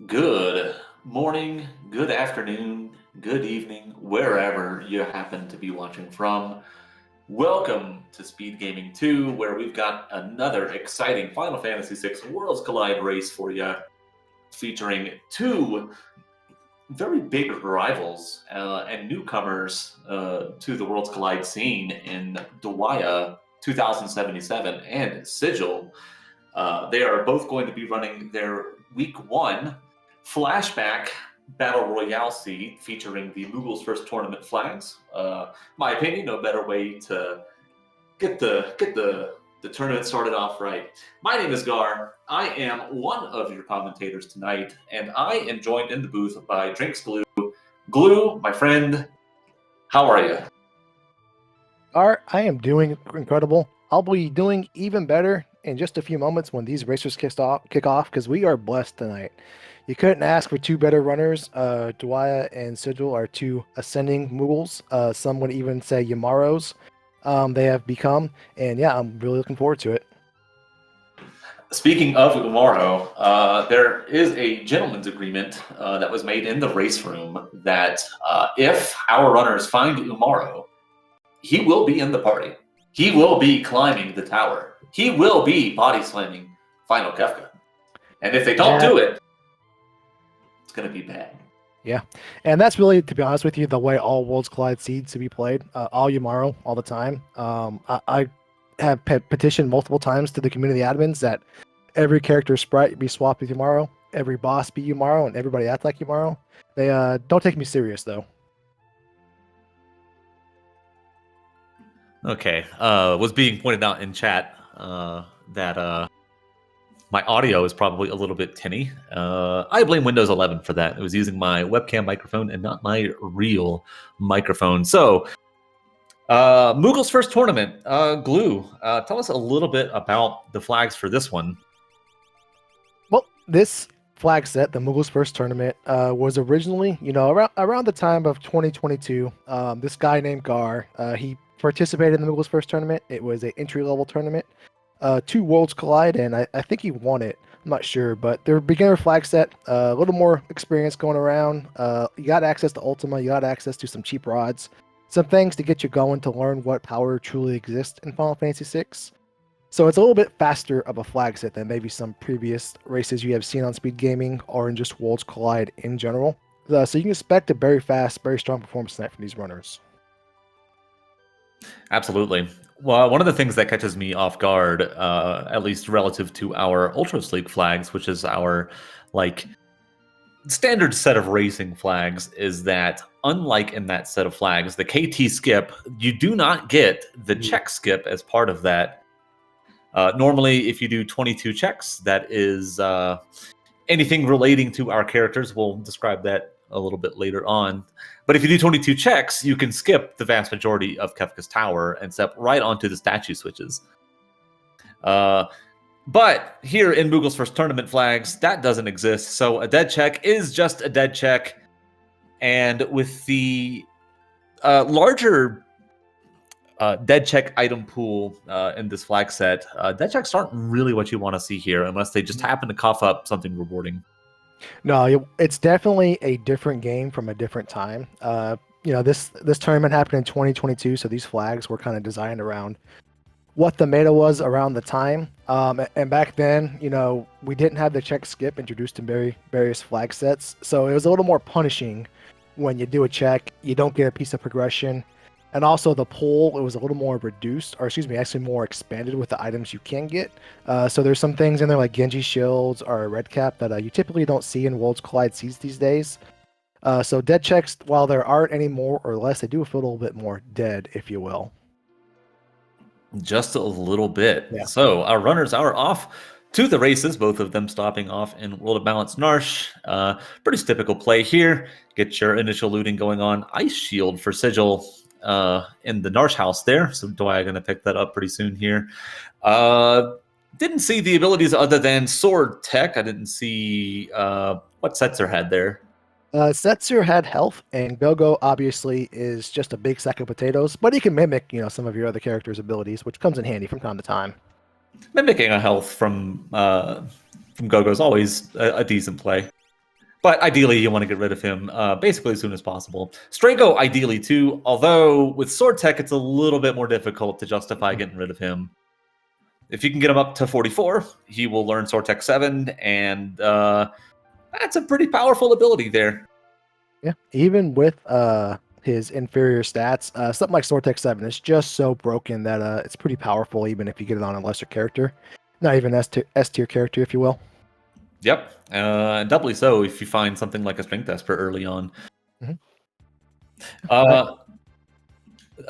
Good morning, good afternoon, good evening, wherever you happen to be watching from. Welcome to Speed Gaming 2, where we've got another exciting Final Fantasy VI Worlds Collide race for you, featuring two very big rivals and newcomers to the Worlds Collide scene in Dwyer 2077 and Sigil. They are both going to be running their Week 1 flashback Battle Royale seed featuring the Moogle's first tournament flags. My opinion, no better way to get the tournament started off right. My name is Gar. I am one of your commentators tonight, and I am joined in the booth by Drinks Glue. Glue, my friend, how are you? I am doing incredible. I'll be doing even better in just a few moments when these racers kick off because we are blessed tonight. You couldn't ask for two better runners. Dwyer and Sigil are two ascending Moogles. Some would even say Yamaros. They have become, and yeah, I'm really looking forward to it. Speaking of tomorrow, there is a gentleman's agreement that was made in the race room that if our runners find Umaro, he will be in the party. He will be climbing the tower. He will be body slamming Final Kefka. And if they don't do it, it's going to be bad. Yeah, and that's really, to be honest with you, the way all Worlds Collide seeds to be played. All Yamaro, all the time. I have petitioned multiple times to the community admins that every character sprite be swapped with Yamaro, every boss be Yamaro, and everybody act like Yamaro. They don't take me serious, though. Okay, was being pointed out in chat that my audio is probably a little bit tinny. I blame Windows 11 for that. It was using my webcam microphone and not my real microphone. So, Moogle's first tournament, Glue. Tell us a little bit about the flags for this one. Well, this flag set, the Moogle's first tournament, was originally, around the time of 2022. This guy named Gar, he participated in the Moogle's first tournament. It was an entry-level tournament. Two Worlds Collide, and I think he won it. I'm not sure, but their beginner flag set, a little more experience going around. You got access to Ultima, you got access to some cheap rods, some things to get you going to learn what power truly exists in Final Fantasy VI. So it's a little bit faster of a flag set than maybe some previous races you have seen on Speed Gaming or in just Worlds Collide in general. So you can expect a very fast, very strong performance tonight from these runners. Absolutely. Well, one of the things that catches me off guard, at least relative to our Ultra Sleek flags, which is our standard set of racing flags, is that unlike in that set of flags, the KT skip, you do not get the check skip as part of that. Normally, if you do 22 checks, that is anything relating to our characters. We'll describe that a little bit later on. But if you do 22 checks, you can skip the vast majority of Kefka's tower and step right onto the statue switches. But here in Moogle's first tournament flags, that doesn't exist. So a dead check is just a dead check. And with the larger dead check item pool in this flag set, dead checks aren't really what you want to see here unless they just happen to cough up something rewarding. No, it's definitely a different game from a different time. This tournament happened in 2022, so these flags were kind of designed around what the meta was around the time. And back then, we didn't have the check skip introduced in various flag sets, so it was a little more punishing when you do a check, you don't get a piece of progression. And also the pool, it was a little more reduced, or excuse me, actually more expanded with the items you can get. So there's some things in there like Genji shields or a red cap that you typically don't see in Worlds Collide seeds these days. So dead checks, while there aren't any more or less, they do feel a little bit more dead, if you will. Just a little bit. Yeah. So our runners are off to the races, both of them stopping off in World of Balance Narsh. Pretty typical play here. Get your initial looting going on. Ice Shield for Sigil in the Narsh house there. So Dwyer going to pick that up pretty soon here. Didn't see the abilities other than Sword Tech. I didn't see what Setzer had there. Setzer had health, and Gogo obviously is just a big sack of potatoes, but he can mimic, some of your other characters' abilities, which comes in handy from time to time. Mimicking a health from Gogo is always a decent play. But ideally, you want to get rid of him basically as soon as possible. Strago, ideally, too, although with Sword Tech, it's a little bit more difficult to justify getting rid of him. If you can get him up to 44, he will learn Sword Tech 7, and that's a pretty powerful ability there. Yeah, even with his inferior stats, something like Sword Tech 7 is just so broken that it's pretty powerful even if you get it on a lesser character. Not even S-tier character, if you will. Yep, and doubly so if you find something like a Strength Esper early on.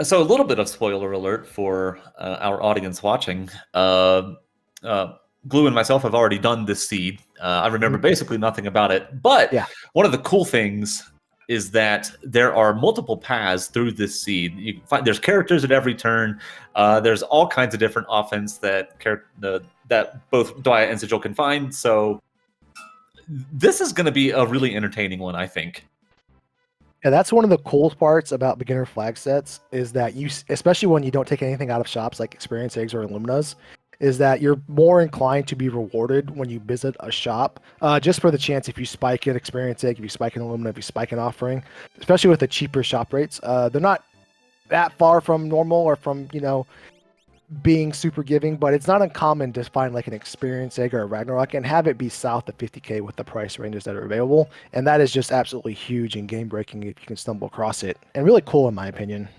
So a little bit of spoiler alert for our audience watching. Glue and myself have already done this seed. I remember basically nothing about it. But one of the cool things is that there are multiple paths through this seed. You can find there's characters at every turn. There's all kinds of different offense that both Dwyer and Sigil can find. So this is going to be a really entertaining one, I think. Yeah, that's one of the coolest parts about beginner flag sets is that you, especially when you don't take anything out of shops like experience eggs or Illuminas, is that you're more inclined to be rewarded when you visit a shop, just for the chance if you spike an experience egg, if you spike an Illumina, if you spike an offering, especially with the cheaper shop rates. They're not that far from normal or from, being super giving, but it's not uncommon to find like an experience egg or a Ragnarok and have it be south of 50k with the price ranges that are available. And that is just absolutely huge and game breaking if you can stumble across it, and really cool in my opinion.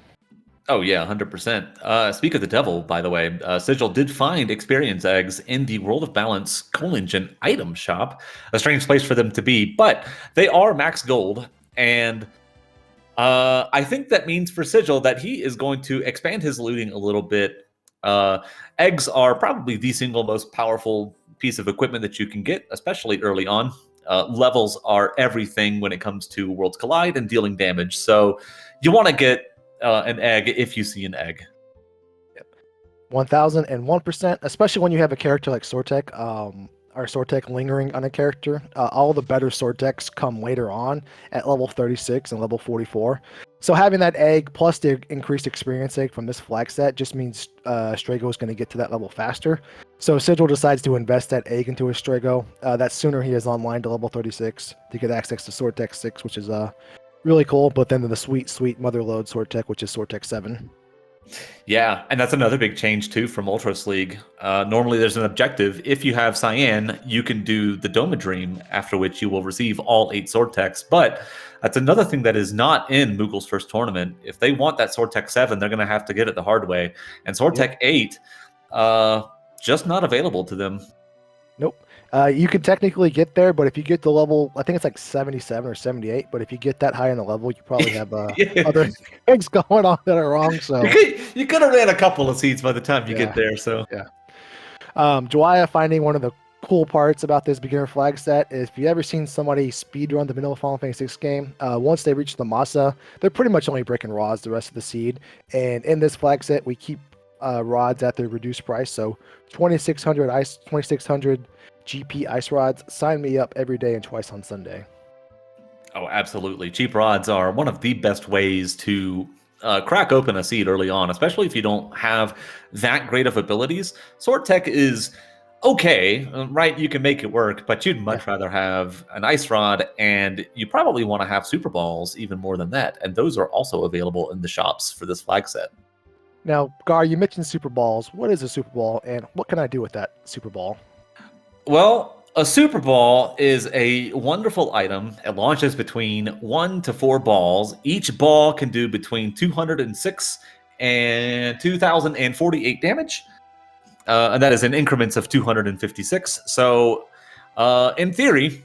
Oh yeah, 100%. Speak of the devil, by the way, Sigil did find experience eggs in the World of Balance Engine item shop. A strange place for them to be, but they are max gold, and I think that means for Sigil that he is going to expand his looting a little bit. Eggs are probably the single most powerful piece of equipment that you can get, especially early on. Levels are everything when it comes to Worlds Collide and dealing damage, so you want to get an egg if you see an egg. 1001%, especially when you have a character like Sword Tech, or Sword Tech lingering on a character. All the better Sword Techs come later on at level 36 and level 44. So having that egg plus the increased experience egg from this flag set just means Strago is going to get to that level faster. So Sigil decides to invest that egg into his Strago. That sooner he is online to level 36 to get access to Sword Tech 6, which is really cool. But then the sweet, sweet motherload Sword Tech, which is Sword Tech 7. Yeah, and that's another big change too from Ultros League. Normally there's an objective. If you have Cyan, you can do the Doma Dream, after which you will receive all 8 Sword Techs. But that's another thing that is not in Moogle's first tournament. If they want that Sword Tech 7, they're going to have to get it the hard way. And Sword Tech 8, just not available to them. Nope. You can technically get there, but if you get to level, I think it's like 77 or 78, but if you get that high in the level, you probably have other things going on that are wrong. So you could have ran a couple of seeds by the time you get there. So Jwaya finding one of the cool parts about this beginner flag set is if you ever seen somebody speedrun the vanilla Final Fantasy 6 game, once they reach the Masa, they're pretty much only breaking rods the rest of the seed. And in this flag set, we keep rods at their reduced price. So 2600 GP ice rods. Sign me up every day and twice on Sunday. Oh, absolutely. Cheap rods are one of the best ways to crack open a seed early on, especially if you don't have that great of abilities. Sword Tech is okay, right? You can make it work, but you'd much rather have an ice rod, and you probably want to have super balls even more than that. And those are also available in the shops for this flag set. Now, Gar, you mentioned super balls. What is a super ball, and what can I do with that super ball? Well, a super ball is a wonderful item. It launches between 1 to 4 balls. Each ball can do between 206 and 2048 damage. And that is in increments of 256. So, in theory,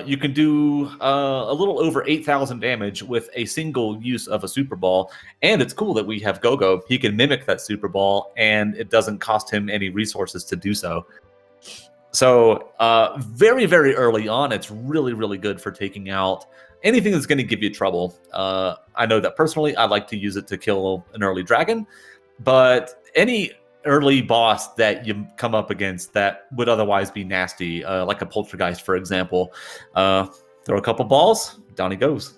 you can do a little over 8,000 damage with a single use of a super ball. And it's cool that we have Gogo. He can mimic that super ball, and it doesn't cost him any resources to do so. So very, very early on, it's really, really good for taking out anything that's going to give you trouble. I know that personally, I like to use it to kill an early dragon, but any early boss that you come up against that would otherwise be nasty, like a poltergeist, for example, throw a couple balls, down he goes.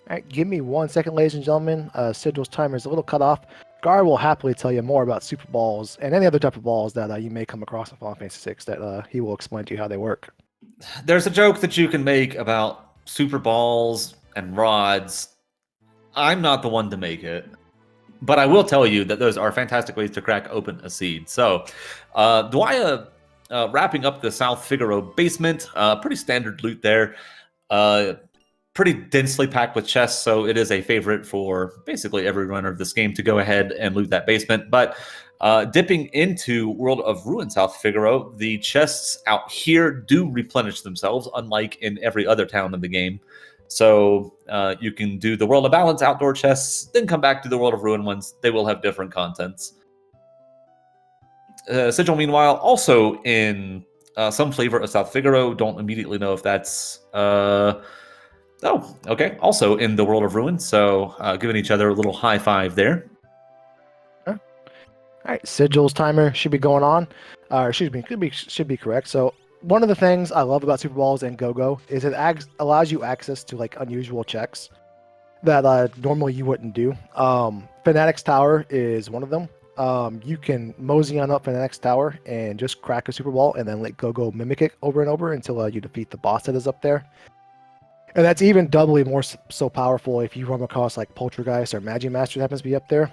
All right, give me 1 second, ladies and gentlemen. Sigil's timer is a little cut off. Gar will happily tell you more about super balls and any other type of balls that you may come across in Final Fantasy VI that he will explain to you how they work. There's a joke that you can make about super balls and rods. I'm not the one to make it, but I will tell you that those are fantastic ways to crack open a seed. So, Dwyer, wrapping up the South Figaro basement, pretty standard loot there. Pretty densely packed with chests, so it is a favorite for basically every runner of this game to go ahead and loot that basement. But dipping into World of Ruin South Figaro, the chests out here do replenish themselves, unlike in every other town in the game. So you can do the World of Balance outdoor chests, then come back to the World of Ruin ones. They will have different contents. Sigil, meanwhile, also in some flavor of South Figaro. Don't immediately know if that's... Oh, okay. Also in the World of Ruin, so giving each other a little high five there. All right, Sigil's timer should be going on. Should be correct. So one of the things I love about Super Balls and Go-Go is it allows you access to like unusual checks that normally you wouldn't do. Fanatic's Tower is one of them. You can mosey on up Fanatic's Tower and just crack a Super Ball and then let Go-Go mimic it over and over until you defeat the boss that is up there. And that's even doubly more so powerful if you run across like Poltergeist or Magimaster that happens to be up there.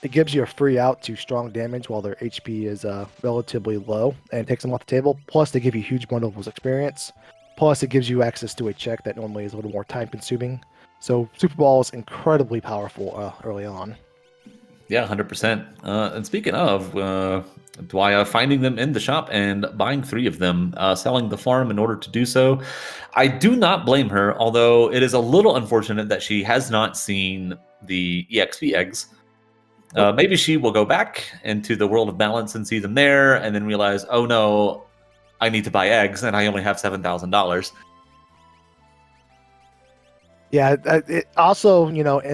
It gives you a free out to strong damage while their HP is relatively low and takes them off the table. Plus, they give you huge bundles of experience. Plus, it gives you access to a check that normally is a little more time consuming. So Super Ball is incredibly powerful early on. Yeah, 100%. And speaking of, Dwyer finding them in the shop and buying 3 of them, selling the farm in order to do so. I do not blame her, although it is a little unfortunate that she has not seen the EXP eggs. Maybe she will go back into the World of Balance and see them there, and then realize, oh no, I need to buy eggs, and I only have $7,000. Yeah, it also,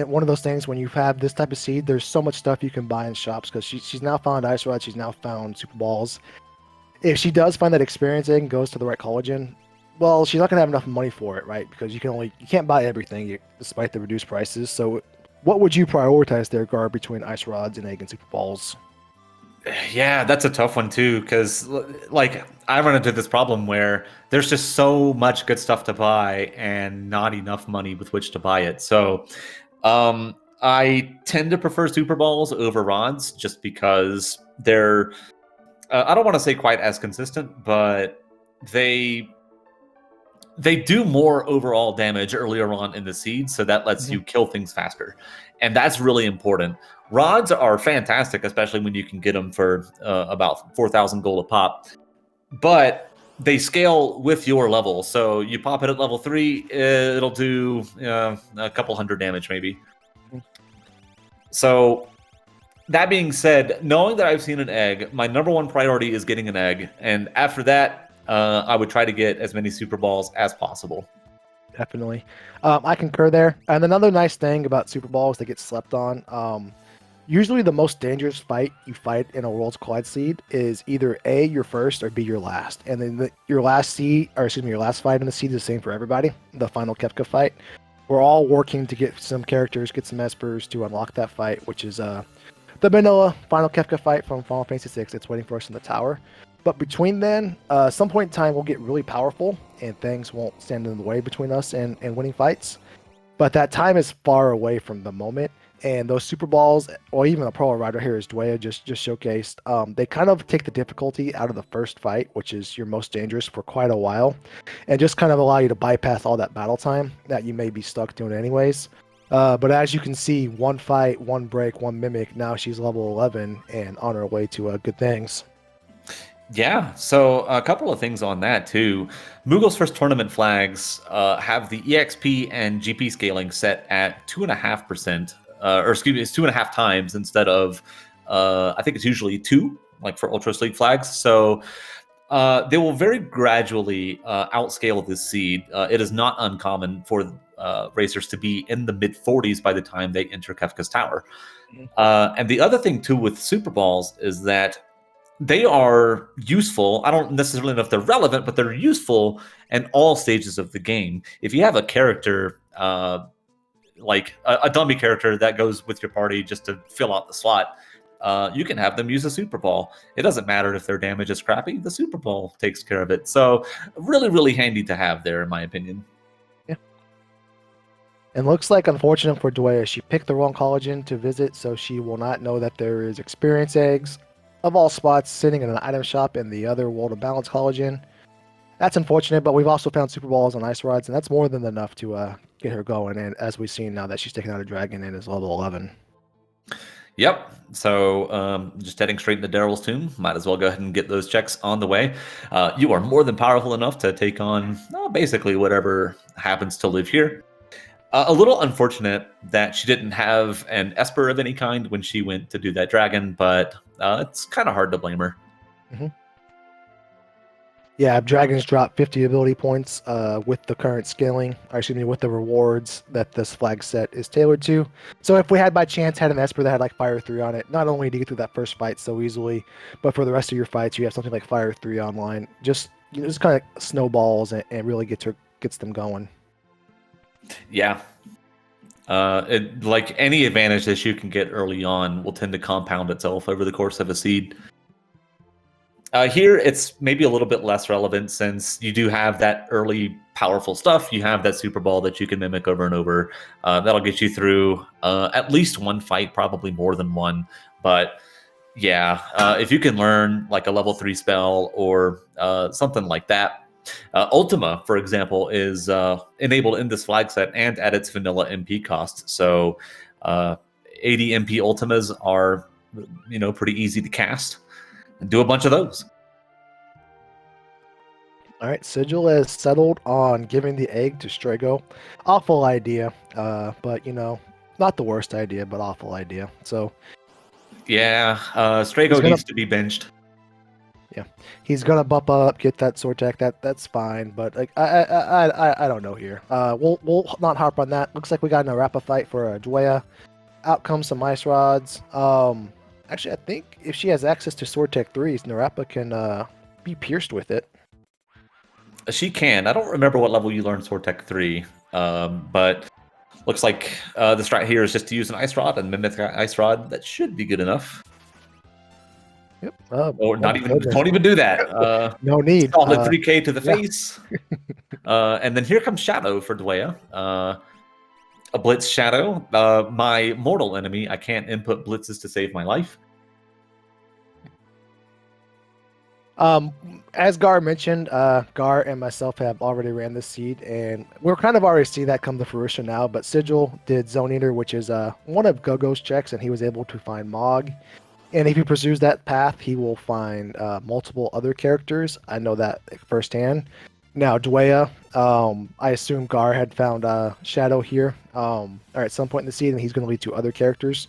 one of those things when you have this type of seed, there's so much stuff you can buy in shops because she's now found Ice Rod, she's now found Super Balls. If she does find that experience egg and goes to the right collagen, well, she's not gonna have enough money for it, right? Because you can't buy everything despite the reduced prices. So, what would you prioritize there, Gar, between Ice Rods and egg and Super Balls? Yeah, that's a tough one too, because like I run into this problem where there's just so much good stuff to buy and not enough money with which to buy it. So I tend to prefer Super Balls over Rods just because they're I don't want to say quite as consistent, but they do more overall damage earlier on in the seed, so that lets you kill things faster, and that's really important. Rods are fantastic, especially when you can get them for about 4,000 gold a pop, but they scale with your level. So you pop it at level 3, it'll do a couple hundred damage maybe. So that being said, knowing that I've seen an egg, my number one priority is getting an egg, and after that, I would try to get as many Super Balls as possible. Definitely. I concur there. And another nice thing about Super Balls that gets slept on, usually the most dangerous fight you fight in a Worlds Collide seed is either A, your first, or B, your last. And then your last fight in the seed is the same for everybody, the final Kefka fight. We're all working to get some characters, get some espers to unlock that fight, which is the vanilla final Kefka fight from Final Fantasy VI. It's waiting for us in the tower. But between then, some point in time, we'll get really powerful, and things won't stand in the way between us and winning fights. But that time is far away from the moment, and those Super Balls, or even a pro right here, as Dwaya just showcased, they kind of take the difficulty out of the first fight, which is your most dangerous for quite a while, and just kind of allow you to bypass all that battle time that you may be stuck doing anyways. But as you can see, one fight, one break, one mimic, now she's level 11 and on her way to good things. Yeah, so a couple of things on that too. Moogle's first tournament flags have the EXP and GP scaling set at 2.5%, or excuse me, it's 2.5 times instead of I think it's usually 2, like for Ultra Sleep flags. So they will very gradually outscale this seed. It is not uncommon for racers to be in the mid 40s by the time they enter Kefka's Tower. And the other thing too with Super Balls is that they are useful. I don't necessarily know if they're relevant, but they're useful in all stages of the game. If you have a character like a dummy character that goes with your party just to fill out the slot, you can have them use a Super Ball. It doesn't matter if their damage is crappy; the Super Ball takes care of it. So, really, really handy to have there, in my opinion. Yeah. And looks like, unfortunate for Dwyer, she picked the wrong collagen to visit, so she will not know that there is experience eggs of all spots sitting in an item shop in the other World of Balance collagen. That's unfortunate, but we've also found Super Balls and Ice Rods, and that's more than enough to get her going. And as we've seen now that she's taken out a dragon and is level 11. Yep. So just heading straight into Daryl's tomb. Might as well go ahead and get those checks on the way. You are more than powerful enough to take on basically whatever happens to live here. A little unfortunate that she didn't have an Esper of any kind when she went to do that dragon, but it's kind of hard to blame her. Mm-hmm. Yeah, dragons drop 50 ability points with the current scaling, or excuse me, with the rewards that this flag set is tailored to. So if we had by chance had an Esper that had like Fire 3 on it, not only do you get through that first fight so easily, but for the rest of your fights, you have something like Fire 3 online. Just kind of snowballs and really gets them going. Yeah. Like any advantage that you can get early on will tend to compound itself over the course of a seed. Here, it's maybe a little bit less relevant since you do have that early powerful stuff. You have that Super Ball that you can mimic over and over. That'll get you through at least one fight, probably more than one. But yeah, if you can learn like a level 3 spell or something like that. Ultima, for example, is enabled in this flag set and at its vanilla MP cost. So 80 MP Ultimas are, pretty easy to cast. And do a bunch of those. All right, Sigil has settled on giving the egg to Strago. Awful idea, but not the worst idea, but awful idea. So yeah, Strago needs to be benched. Yeah, he's gonna bump up, get that sword tech. That's fine, but like I don't know here. We'll not harp on that. Looks like we got an Arapa fight for Dwaya. Out comes some ice rods. Actually, I think if she has access to Sword Tech 3s, Narapa can be pierced with it. She can. I don't remember what level you learned Sword Tech 3, but looks like the strat here is just to use an Ice Rod and mimic Ice Rod. That should be good enough. Yep. Or not even. Don't even do that. No need. Solid 3K to the face. And then here comes Shadow for Dwaya. A Blitz Shadow, my mortal enemy. I can't input blitzes to save my life. As Gar mentioned, Gar and myself have already ran this seed, and we're kind of already see that come to fruition now. But Sigil did Zone Eater, which is one of Gogo's checks, and he was able to find Mog. And if he pursues that path, he will find multiple other characters. I know that firsthand. Now, Dwaya, I assume Gar had found Shadow here or at some point in the season. He's going to lead to other characters.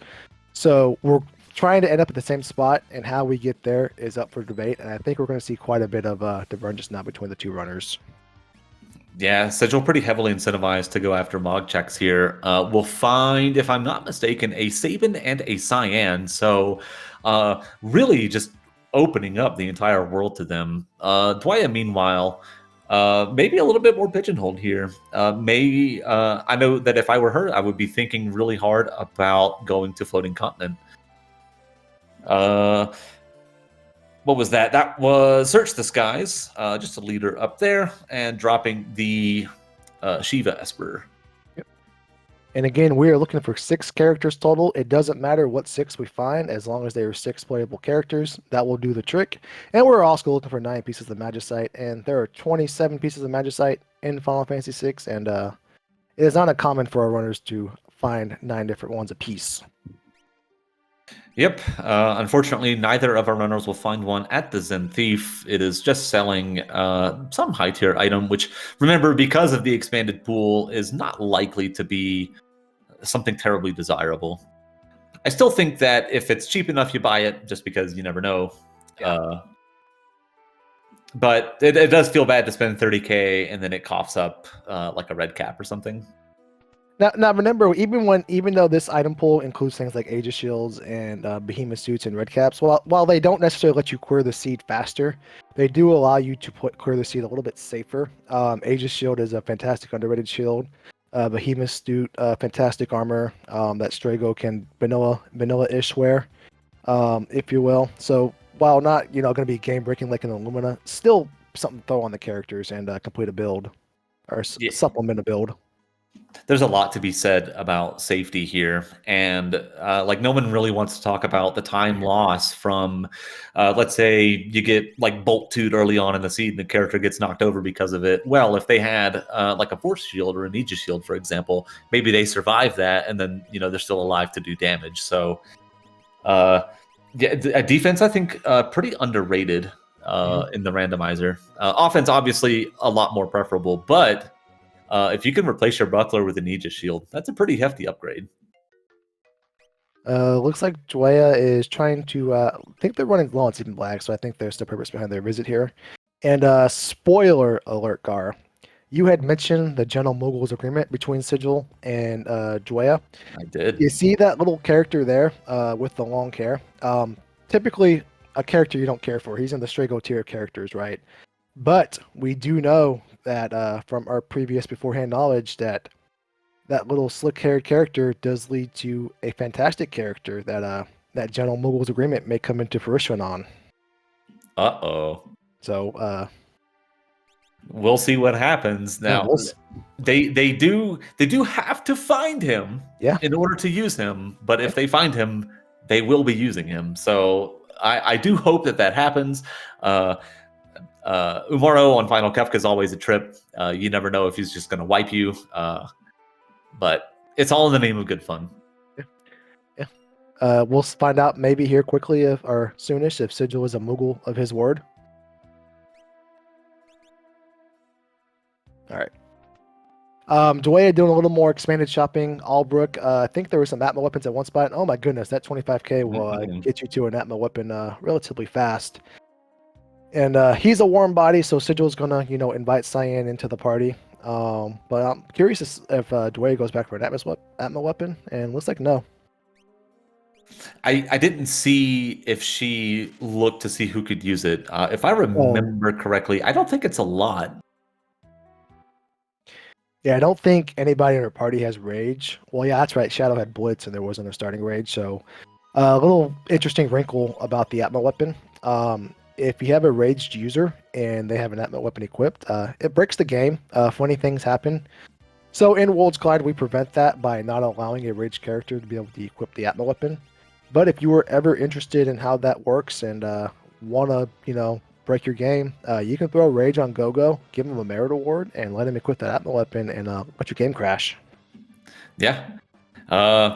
So we're trying to end up at the same spot, and how we get there is up for debate. And I think we're going to see quite a bit of divergence now between the two runners. Yeah, Sigil pretty heavily incentivized to go after Mog checks here. We'll find, if I'm not mistaken, a Sabin and a Cyan. So really just opening up the entire world to them. Dwaya, meanwhile, maybe a little bit more pigeonholed here. I know that if I were her, I would be thinking really hard about going to Floating Continent. What was that? That was Search the Skies, just a leader up there, and dropping the Shiva Esper. Yep. And again, we are looking for 6 characters total. It doesn't matter what 6 we find, as long as they are 6 playable characters. That will do the trick. And we're also looking for 9 pieces of Magicite, and there are 27 pieces of Magicite in Final Fantasy VI, and it is not uncommon for our runners to find 9 different ones apiece. Yep. Unfortunately, neither of our runners will find one at the Zen Thief. It is just selling some high-tier item, which, remember, because of the expanded pool, is not likely to be something terribly desirable. I still think that if it's cheap enough, you buy it, just because you never know. Yeah. But it does feel bad to spend 30K and then it coughs up like a red cap or something. Now remember, even though this item pool includes things like Aegis Shields and Behemoth Suits and Red Caps, while they don't necessarily let you clear the seed faster, they do allow you to clear the seed a little bit safer. Aegis Shield is a fantastic underrated shield. behemoth suit, fantastic armor that Strago can vanilla-ish wear, if you will. So while not going to be game breaking like an Illumina, still something to throw on the characters and complete a build or Yeah. supplement a build. There's a lot to be said about safety here, and like no one really wants to talk about the time loss from, let's say you get like bolt tooed early on in the seed and the character gets knocked over because of it. Well, if they had like a force shield or an aegis shield, for example, maybe they survive that, and then they're still alive to do damage. So, yeah, defense I think pretty underrated in the randomizer. Offense obviously a lot more preferable, but if you can replace your buckler with an Aegis shield, that's a pretty hefty upgrade. Looks like Dwaya is trying to. I think they're running low on Seeping Black, so I think there's the purpose behind their visit here. And spoiler alert, Gar. You had mentioned the General Mogul's agreement between Sigil and Dwaya. I did. You see that little character there with the long hair? Typically, a character you don't care for. He's in the Strago tier of characters, right? But we do know that from our previous beforehand knowledge that that little slick-haired character does lead to a fantastic character that General Mogul's agreement may come into fruition on. Uh-oh. So we'll see what happens. Now they do have to find him in order to use him, but if they find him, they will be using him. So I do hope that happens. Umaro on Final Kefka is always a trip. You never know if he's just going to wipe you. But it's all in the name of good fun. Yeah. We'll find out maybe here quickly or soonish if Sigil is a Moogle of his word. All right. Dwaya doing a little more expanded shopping. Albrook, I think there were some Atma weapons at one spot. Oh my goodness, that 25k will get you to an Atma weapon relatively fast. And he's a warm body, so Sigil's gonna, invite Cyan into the party. But I'm curious if Dwaya goes back for an Atma weapon, and looks like no. I didn't see if she looked to see who could use it. If I remember correctly, I don't think it's a lot. Yeah, I don't think anybody in her party has Rage. Well, yeah, that's right. Shadow had Blitz, and there wasn't a starting Rage. So a little interesting wrinkle about the Atma weapon. If you have a raged user and they have an Atma weapon equipped, it breaks the game. Funny things happen. So in Worlds Collide, we prevent that by not allowing a raged character to be able to equip the Atma weapon. But if you were ever interested in how that works and want to, break your game, you can throw Rage on Gogo, give him a merit award, and let him equip that Atma weapon and let your game crash. Yeah.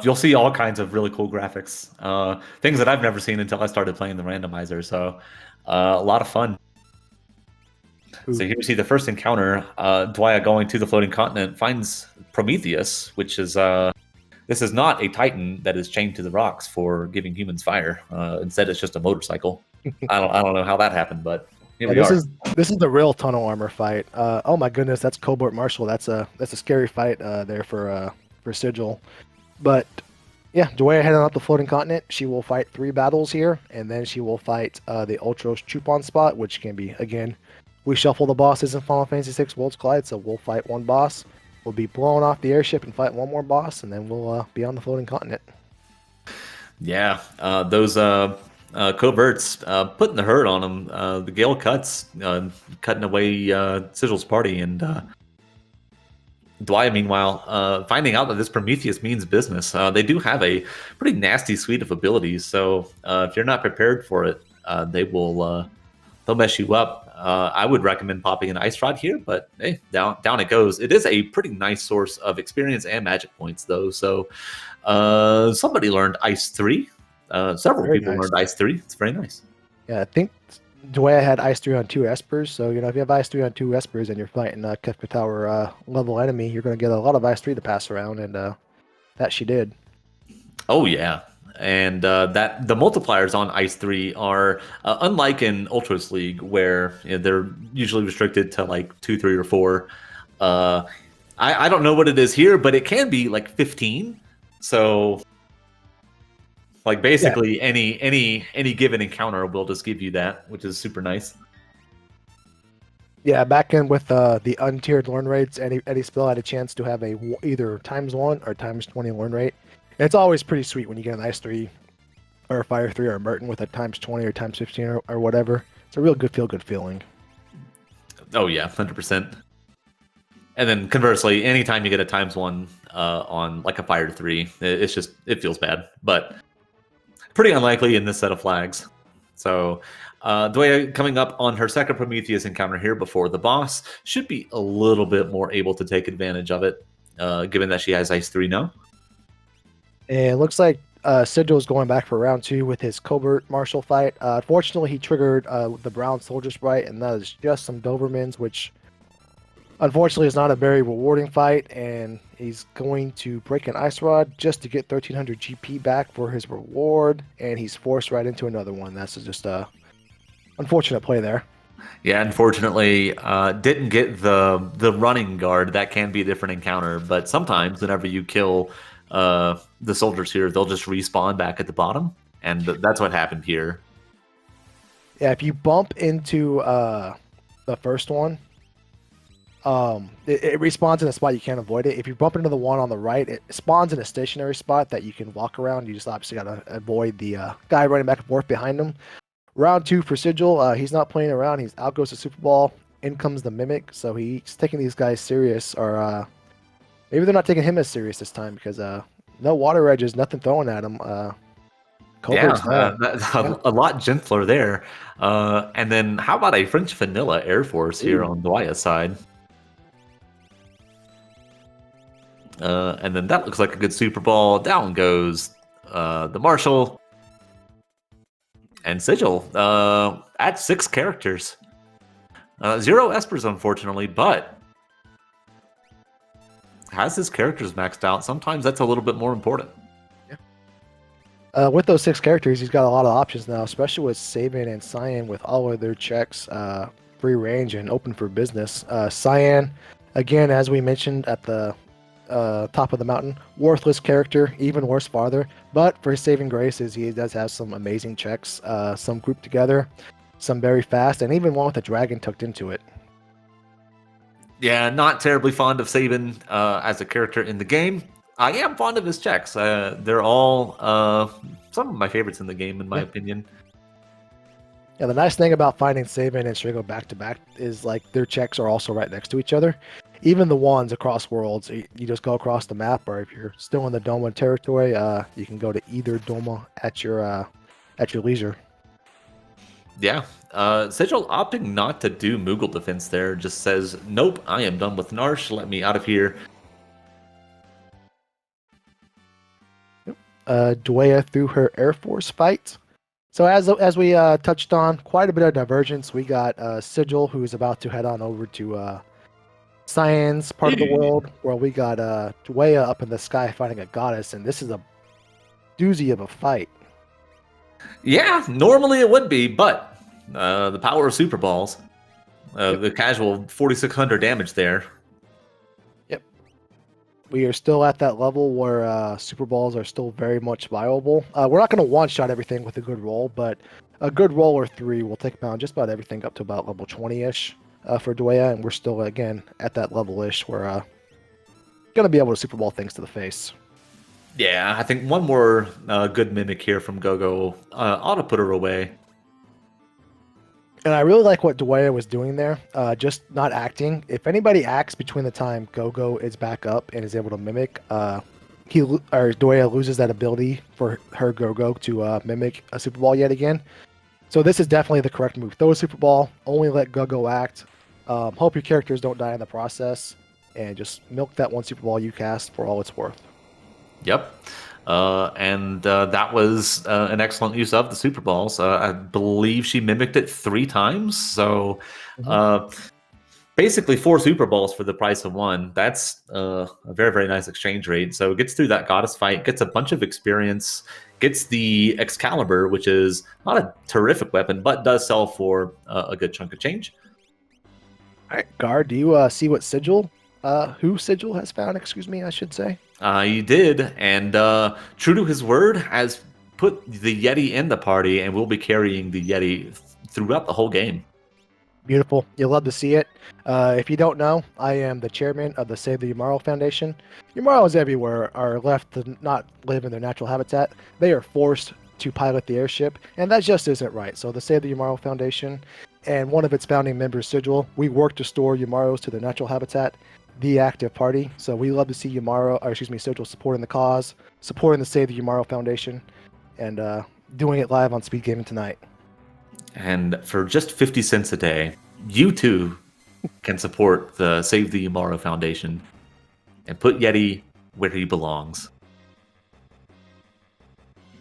You'll see all kinds of really cool graphics. Things that I've never seen until I started playing the randomizer. So a lot of fun. Ooh. So here we see the first encounter. Dwaya going to the floating continent finds Prometheus, which is this is not a Titan that is chained to the rocks for giving humans fire. Instead, it's just a motorcycle. I don't know how that happened, but here we are. This is the real tunnel armor fight. Oh my goodness, that's Cobalt Marshall. That's a scary fight there for Sigil. But yeah, Dwaya heading up the floating continent. She will fight 3 battles here, and then she will fight the Ultros Chupon spot, which can be, again, we shuffle the bosses in Final Fantasy VI Worlds Collide, so we'll fight 1 boss. We'll be blown off the airship and fight 1 more boss, and then we'll be on the floating continent. Yeah, those coverts putting the hurt on them. The Gale cuts, cutting away Sigil's party, and Dwaya, meanwhile, finding out that this Prometheus means business. They do have a pretty nasty suite of abilities, so if you're not prepared for it, they'll mess you up. I would recommend popping an Ice Rod here, but hey, down it goes. It is a pretty nice source of experience and magic points, though. So somebody learned Ice 3. Several people learned Ice 3. It's very nice. Yeah, I think Dwaya had Ice 3 on 2 Espers, so if you have Ice 3 on 2 Espers and you're fighting a Kefka Tower level enemy, you're going to get a lot of Ice 3 to pass around, and that she did. Oh, yeah. And that the multipliers on Ice 3 are unlike in Ultros League, where they're usually restricted to like 2, 3, or 4. I don't know what it is here, but it can be like 15. So like basically any given encounter will just give you that, which is super nice. Yeah, back in with the untiered learn rates, any spell had a chance to have either ×1 or ×20 learn rate. And it's always pretty sweet when you get an Ice 3 or a Fire 3 or a Merton with a ×20 or ×15 or whatever. It's a real good feel-good feeling. Oh yeah, 100%. And then conversely, anytime you get a ×1 on like a Fire 3, it feels bad. But pretty unlikely in this set of flags. So Dwaya coming up on her second Prometheus encounter here before the boss should be a little bit more able to take advantage of it, given that she has Ice 3 now. And it looks like Sigil's going back for round 2 with his Covert Marshal fight. Unfortunately, he triggered the Brown Soldier Sprite, and that is just some Dobermans, which unfortunately is not a very rewarding fight. And he's going to break an Ice Rod just to get 1300 GP back for his reward, and he's forced right into another one. That's just a unfortunate play there. Yeah, unfortunately, didn't get the running guard. That can be a different encounter, but sometimes whenever you kill the soldiers here, they'll just respawn back at the bottom, and that's what happened here. Yeah, if you bump into the first one, it respawns in a spot you can't avoid it. If you bump into the one on the right, it spawns in a stationary spot that you can walk around. You just obviously gotta avoid the guy running back and forth behind him. Round 2 for Sigil, he's not playing around. He's out goes the Super Ball. In comes the Mimic, so he's taking these guys serious, or maybe they're not taking him as serious this time because no water edges, nothing throwing at him. Covert's A lot gentler there. And then how about a French vanilla Air Force here on Dwaya's side? And then that looks like a good Super Ball. Down goes the Marshal. And Sigil at 6 characters. 0 Espers, unfortunately, but has his characters maxed out. Sometimes that's a little bit more important. With those 6 characters, he's got a lot of options now, especially with Sabin and Cyan with all of their checks free range and open for business. Cyan, again, as we mentioned at the top of the mountain, worthless character, even worse farther, but for his saving grace is he does have some amazing checks, some grouped together, some very fast, and even one with a dragon tucked into it. Yeah, not terribly fond of Sabin as a character in the game. I am fond of his checks. They're all some of my favorites in the game, in my opinion. Yeah, the nice thing about finding Sabin and Strigo back to back is like their checks are also right next to each other. Even the ones across worlds, you just go across the map, or if you're still in the Doma territory, you can go to either Doma at your leisure. Yeah, Sigil opting not to do Moogle defense there, just says, nope, I am done with Narsh, let me out of here. Dwaya through her Air Force fight. So as we touched on, quite a bit of divergence. We got Sigil, who's about to head on over to Cyan's part of the world, where we got Dwaya up in the sky fighting a goddess, and this is a doozy of a fight. Yeah, normally it would be, but the power of Super Balls, the casual 4,600 damage there. Yep. We are still at that level where Super Balls are still very much viable. We're not going to one-shot everything with a good roll, but a good roll or 3 will take down just about everything up to about level 20-ish for Dwaya, and we're still, again, at that level-ish where going to be able to Super Ball things to the face. Yeah, I think one more good mimic here from Gogo ought to put her away. And I really like what Dwaya was doing there, just not acting. If anybody acts between the time Gogo is back up and is able to mimic, Dwaya loses that ability for her Gogo to mimic a Super Ball yet again. So this is definitely the correct move. Throw a Super Ball, only let Gogo act. Hope your characters don't die in the process, and just milk that one Super Ball you cast for all it's worth. Yep. And that was an excellent use of the Super Balls. I believe she mimicked it 3 times. So basically 4 Super Balls for the price of 1. That's a very, very nice exchange rate. So gets through that goddess fight, gets a bunch of experience, gets the Excalibur, which is not a terrific weapon, but does sell for a good chunk of change. All right, Guard, do you see what Sigil, who Sigil has found, excuse me, I should say? He did, and true to his word, has put the Yeti in the party and will be carrying the Yeti throughout the whole game. Beautiful. You'll love to see it. If you don't know, I am the chairman of the Save the Yumaro Foundation. Yumaros everywhere are left to not live in their natural habitat. They are forced to pilot the airship, and that just isn't right. So the Save the Yumaro Foundation and one of its founding members, Sigil, we work to restore Yumaros to their natural habitat, the active party. So we love to see Sigil supporting the cause, supporting the Save the Yumaro Foundation, and doing it live on Speed Gaming tonight. And for just 50 cents a day, you too can support the Save the Yumaro Foundation and put Yeti where he belongs.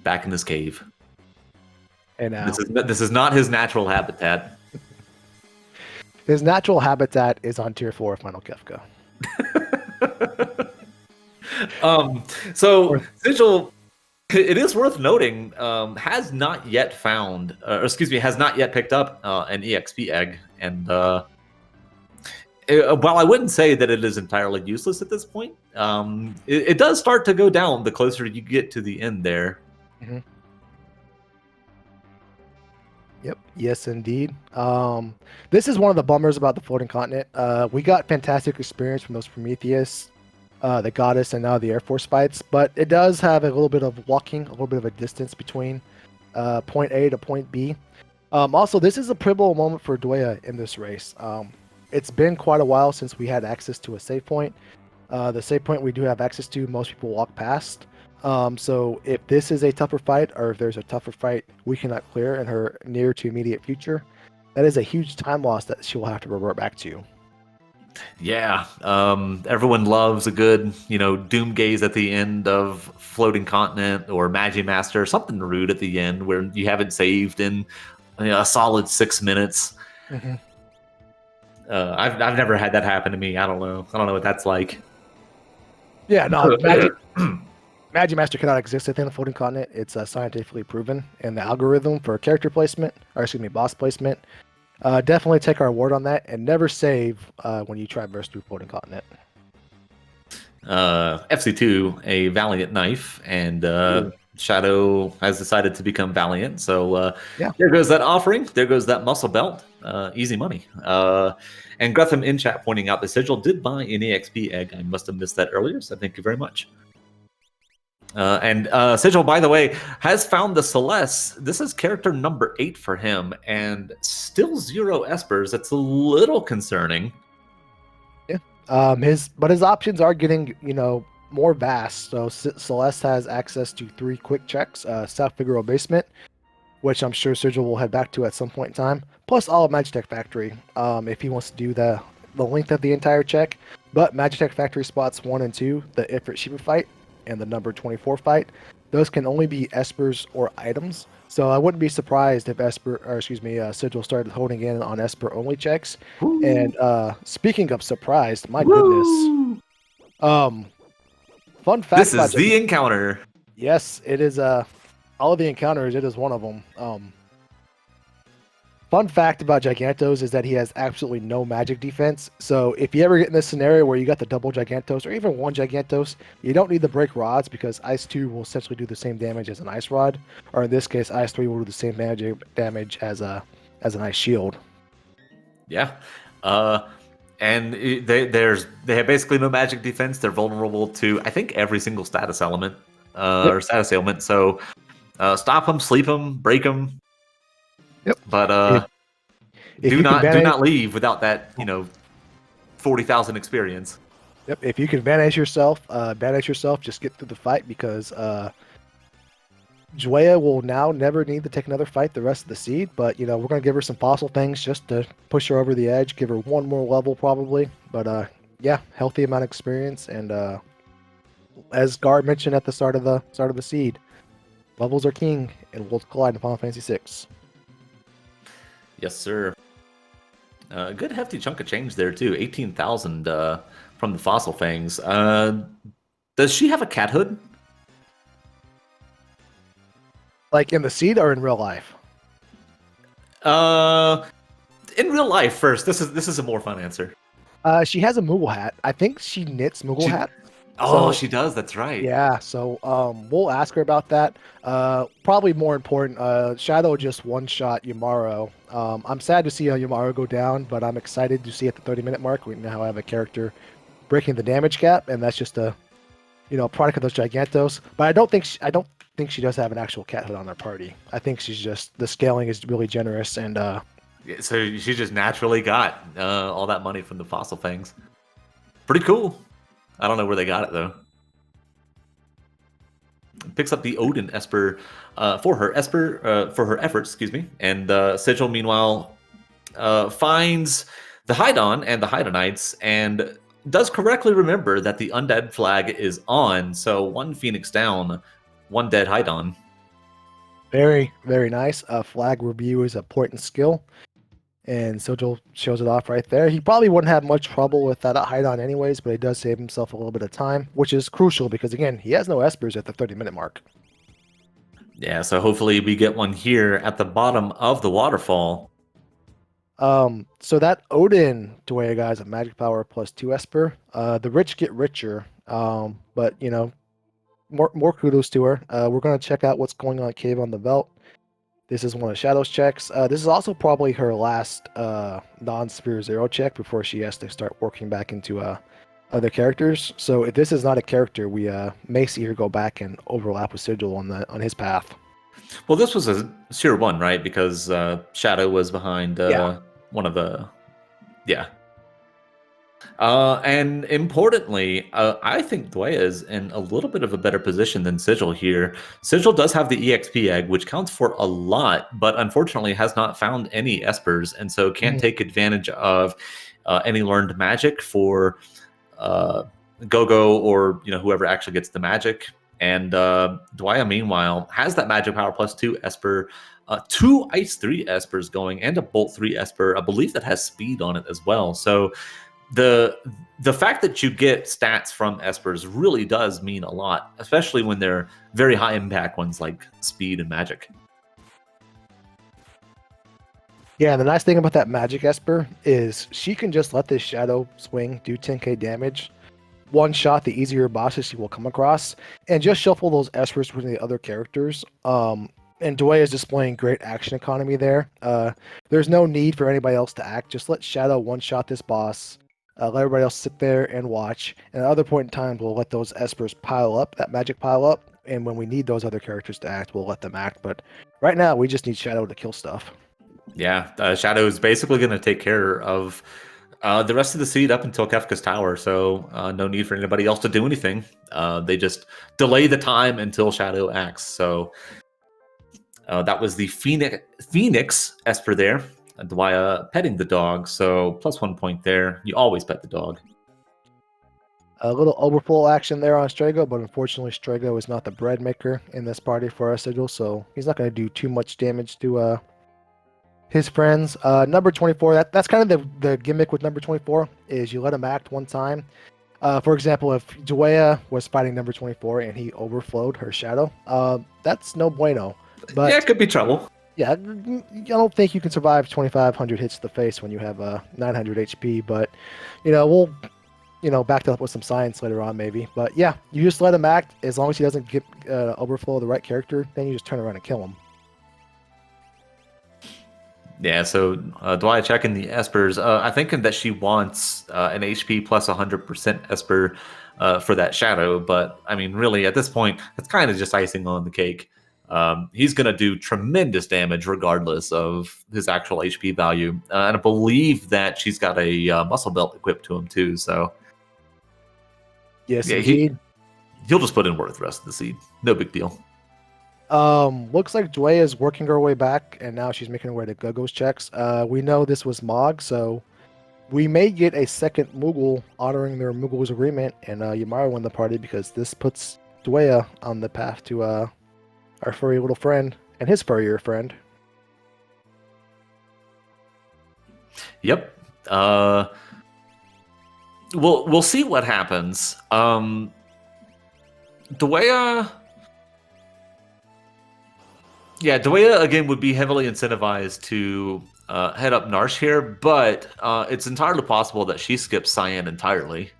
Back in this cave. And now, This is not his natural habitat. his natural habitat is on Tier 4 of Final Kefka. So Sigil, it is worth noting, has not yet picked up an EXP egg, and while I wouldn't say that it is entirely useless at this point, it does start to go down the closer you get to the end there. Mm-hmm. Yep. Yes, indeed. This is one of the bummers about the floating continent. We got fantastic experience from those Prometheus, the Goddess, and now the Air Force fights, but it does have a little bit of walking, a little bit of a distance between point A to point B. Also, this is a pivotal moment for Dwaya in this race. It's been quite a while since we had access to a save point. The save point we do have access to, most people walk past. So if this is a tougher fight, or if there's a tougher fight we cannot clear in her near to immediate future, that is a huge time loss that she will have to revert back to. Yeah, everyone loves a good, doom gaze at the end of Floating Continent or Magimaster, something rude at the end where you haven't saved in a solid 6 minutes. Mm-hmm. I've never had that happen to me. I don't know what that's like. Yeah, no, Magimaster cannot exist within the floating continent. It's scientifically proven, and the algorithm for character placement, boss placement, definitely take our word on that, and never save when you try burst through floating continent. FC2, a Valiant knife, and Shadow has decided to become Valiant. So there goes that offering. There goes that muscle belt. Easy money. And Gretham in chat pointing out the Sigil did buy an EXP egg. I must have missed that earlier, so thank you very much. And Sigil, by the way, has found the Celeste. This is character number 8 for him, and still 0 Espers. That's a little concerning. Yeah. His options are getting, more vast. So Celeste has access to 3 quick checks, South Figaro Basement, which I'm sure Sigil will head back to at some point in time, plus all of Magitech Factory, if he wants to do the length of the entire check. But Magitech Factory spots 1 and 2, the Ifrit Shiva fight and the number 24 fight, those can only be Espers or items. So I wouldn't be surprised if Sigil started holding in on Esper only checks. Ooh. And speaking of surprised, my goodness. Fun fact. This is the encounter. Yes, it is. All of the encounters, it is one of them. Fun fact about Gigantos is that he has absolutely no magic defense. So if you ever get in this scenario where you got the double Gigantos or even one Gigantos, you don't need the break rods because Ice 2 will essentially do the same damage as an Ice Rod, or in this case, Ice 3 will do the same damage as an Ice Shield. Yeah, and they have basically no magic defense. They're vulnerable to, I think, every single status element or status ailment. So stop them, sleep them, break them. Yep. But do not leave without that 40,000 experience. Yep. If you can banish yourself, just get through the fight because Dwaya will now never need to take another fight the rest of the seed. But we're gonna give her some fossil things just to push her over the edge, give her one more level probably. But yeah, healthy amount of experience, and as Gar mentioned at the start of the seed, levels are king, and Worlds Collide in Final Fantasy VI. Yes, sir. Good hefty chunk of change there too. 18,000 from the fossil fangs. Does she have a cat hood? Like in the seed or in real life? In real life first. This is a more fun answer. She has a Moogle hat. I think she knits Moogle hats. Oh, she does. That's right. Yeah, so we'll ask her about that. Probably more important, Shadow just one-shot Yamaru. I'm sad to see Yamaru go down, but I'm excited to see at the 30-minute mark we now have a character breaking the damage cap, and that's just a product of those Gigantos. But I don't think she does have an actual cat hit on her party. I think she's just the scaling is really generous, and So she just naturally got all that money from the fossil fangs. Pretty cool. I don't know where they got it though. Picks up the Odin Esper for her efforts, excuse me. And Sigil, meanwhile, finds the Hydon and the Hydonites and does correctly remember that the undead flag is on. So one Phoenix down, one dead Hydon. very, very nice. Flag review is a important skill. And Sigil shows it off right there. He probably wouldn't have much trouble with that hide-on anyways, but he does save himself a little bit of time, which is crucial because, again, he has no Espers at the 30-minute mark. Yeah, so hopefully we get one here at the bottom of the waterfall. So that Odin Dwayne guy is a magic power plus 2 Esper. The rich get richer, but, more kudos to her. We're going to check out what's going on at Cave on the Belt. This is one of Shadow's checks. This is also probably her last non-Spear Zero check before she has to start working back into other characters. So if this is not a character, we may see her go back and overlap with Sigil on his path. Well, this was a Seer 1, right? Because Shadow was behind one of the... Yeah. And importantly, I think Dwaya is in a little bit of a better position than Sigil here. Sigil does have the EXP egg, which counts for a lot, but unfortunately has not found any Espers, and so can't take advantage of any learned magic for Gogo or whoever actually gets the magic. And Dwaya, meanwhile, has that magic power plus 2 Esper, 2 Ice 3 Espers going, and a Bolt 3 Esper. I believe that has speed on it as well. So the fact that you get stats from Espers really does mean a lot, especially when they're very high impact ones like speed and magic. Yeah, the nice thing about that magic Esper is she can just let this Shadow swing do 10k damage, one shot the easier bosses she will come across, and just shuffle those Espers between the other characters. And Dwayne is displaying great action economy there. There's no need for anybody else to act. Just let Shadow one-shot this boss. Let everybody else sit there and watch. And at other point in time, we'll let those Espers pile up, that magic pile up. And when we need those other characters to act, we'll let them act. But right now, we just need Shadow to kill stuff. Yeah, Shadow is basically going to take care of the rest of the seed up until Kefka's Tower. So no need for anybody else to do anything. They just delay the time until Shadow acts. So that was the Phoenix Esper there. Dwaya petting the dog, so plus 1 point there. You always pet the dog. A little overflow action there on Strago, but unfortunately Strago is not the bread maker in this party for our Sigil, so he's not going to do too much damage to his friends. Number 24, that's kind of the gimmick with number 24, is you let him act one time. For example, if Dwaya was fighting number 24 and he overflowed her Shadow, that's no bueno. But yeah, it could be trouble. Yeah, I don't think you can survive 2,500 hits to the face when you have 900 HP, but, we'll, back that up with some science later on maybe. But yeah, you just let him act. As long as he doesn't get overflow the right character, then you just turn around and kill him. Yeah, so Dwaya checking the Espers. I think that she wants an HP plus 100% Esper for that Shadow, but, I mean, really, at this point, it's kind of just icing on the cake. He's going to do tremendous damage regardless of his actual HP value. And I believe that she's got a muscle belt equipped to him too. So yes, yeah, indeed. He'll just put in work the rest of the seed. No big deal. Looks like Dwaya is working her way back, and now she's making her way to Gogo's checks. We know this was Mog, so we may get a second Moogle honoring their Moogle's agreement, and Yamaru won the party because this puts Dwaya on the path to our furry little friend and his furrier friend. Yep. We'll see what happens. Dwaya again would be heavily incentivized to head up Narsh here, but it's entirely possible that she skips Cyan entirely.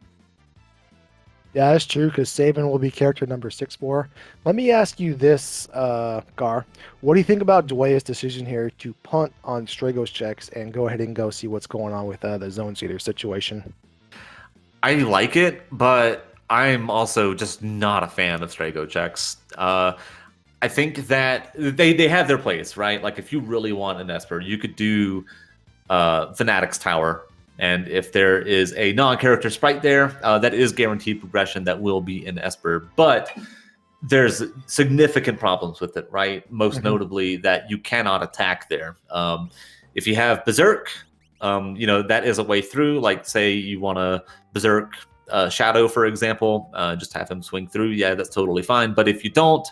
Yeah, that's true because Saban will be character number 6-4. Let me ask you this, Gar. What do you think about Dway's decision here to punt on Strago's checks and go ahead and go see what's going on with the zone seeder situation? I like it, but I'm also just not a fan of Strago checks. I think that they have their place, right? Like if you really want an Esper, you could do Fanatic's Tower. And if there is a non-character sprite there, that is guaranteed progression that will be in Esper. But there's significant problems with it, right? Most notably that you cannot attack there. If you have Berserk, that is a way through. Like say you want to Berserk Shadow, for example, just have him swing through. Yeah, that's totally fine. But if you don't,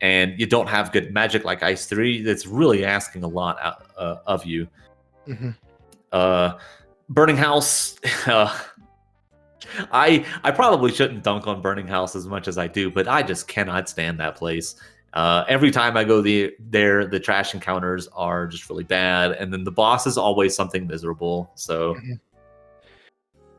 and you don't have good magic like Ice 3, that's really asking a lot of you. Burning House, I probably shouldn't dunk on Burning House as much as I do, but I just cannot stand that place. Every time I go there, the trash encounters are just really bad, and then the boss is always something miserable. So.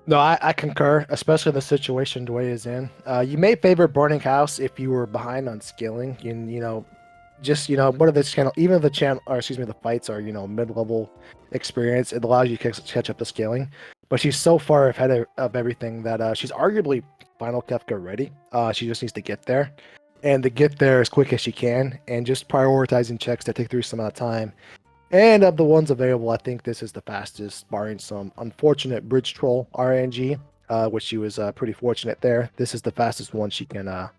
No, I concur, especially the situation Dway is in. You may favor Burning House if you were behind on skilling. What are the channel? Even if the channel, or excuse me, the fights are mid-level experience. It allows you to catch up to scaling. But she's so far ahead of everything that she's arguably Final Kefka ready. She just needs to get there, and to get there as quick as she can, and just prioritizing checks that take through some amount of time. And of the ones available, I think this is the fastest, barring some unfortunate bridge troll RNG, which she was pretty fortunate there. This is the fastest one she can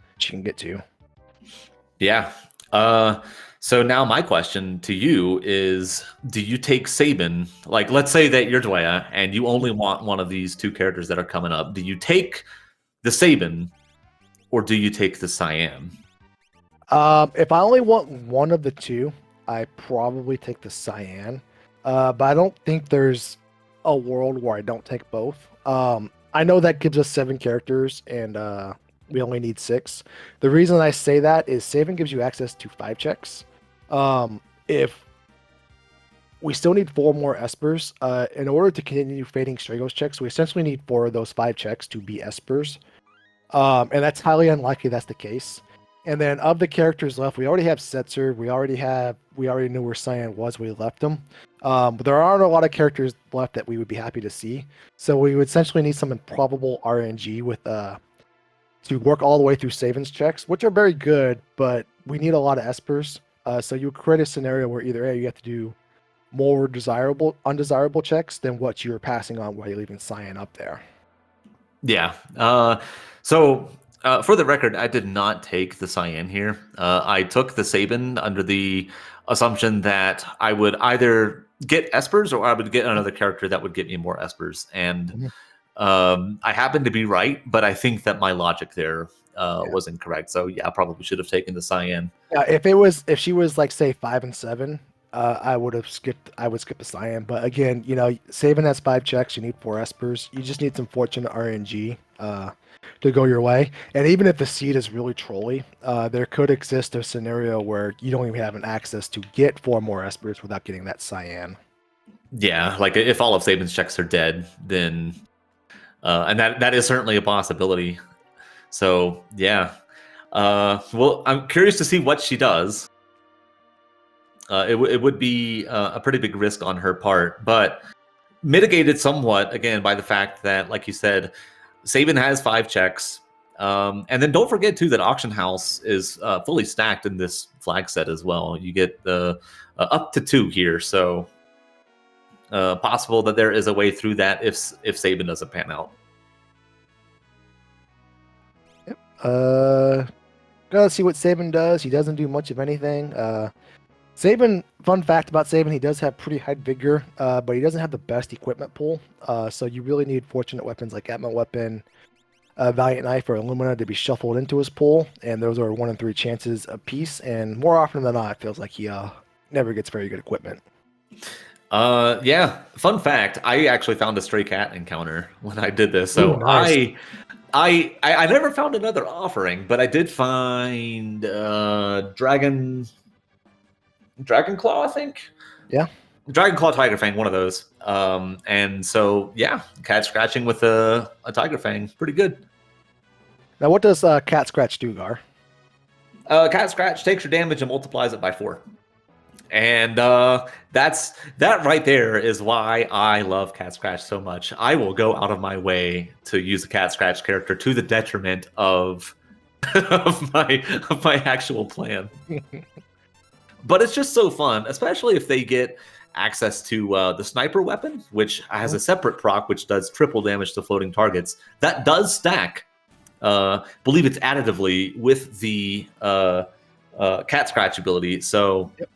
get to. Yeah. So now my question to you is, do you take Sabin? Like, let's say that you're Dwaya and you only want one of these two characters that are coming up. Do you take the Sabin or do you take the Cyan? If I only want one of the two, I probably take the Cyan. But I don't think there's a world where I don't take both. I know that gives us 7 characters and we only need 6. The reason I say that is Saving gives you access to 5 checks. If we still need 4 more Espers, in order to continue fading Strago's checks, we essentially need 4 of those 5 checks to be Espers. And that's highly unlikely that's the case. And then of the characters left, we already have Setzer. We already knew where Cyan was. We left him. But there aren't a lot of characters left that we would be happy to see. So we would essentially need some improbable RNG with to work all the way through Savin's checks, which are very good, but we need a lot of Espers. So you create a scenario where either you have to do more undesirable checks than what you were passing on while you're leaving Cyan up there. Yeah. So for the record, I did not take the Cyan here. I took the Sabin under the assumption that I would either get Espers or I would get another character that would get me more Espers. And I happen to be right, but I think that my logic there was incorrect. So yeah, I probably should have taken the Cyan. Yeah, if she was like say 5 and 7, I would skip the Cyan. But again, Sabin has 5 checks, you need 4 Espers. You just need some fortunate RNG to go your way. And even if the seed is really trolly, there could exist a scenario where you don't even have an access to get 4 more Espers without getting that Cyan. Yeah, like if all of Sabin's checks are dead, then and that is certainly a possibility. So yeah, well, I'm curious to see what she does. It would be a pretty big risk on her part, but mitigated somewhat again by the fact that, like you said, Sabin has 5 checks, and then don't forget too that Auction House is fully stacked in this flag set as well. You get the up to 2 here, so possible that there is a way through that if Sabin doesn't pan out. Yep. Gotta see what Sabin does. He doesn't do much of anything. Sabin, fun fact about Sabin, he does have pretty high vigor, but he doesn't have the best equipment pool. So you really need fortunate weapons like Atma Weapon, Valiant Knife, or Illumina to be shuffled into his pool, and those are 1 in 3 chances a piece. And more often than not, it feels like he never gets very good equipment. Yeah. Fun fact: I actually found a stray cat encounter when I did this. So Ooh, nice. I never found another offering, but I did find Dragon Claw, I think. Yeah. Dragon Claw, Tiger Fang, one of those. And so yeah, cat scratching with a Tiger Fang, pretty good. Now, what does Cat Scratch do, Gar? Cat Scratch takes your damage and multiplies it by 4. And that right there is why I love Cat Scratch so much. I will go out of my way to use a Cat Scratch character to the detriment of of my actual plan. But it's just so fun, especially if they get access to the sniper weapon, which has a separate proc which does triple damage to floating targets. That does stack. Believe it's additively with the Cat Scratch ability. So. Yep.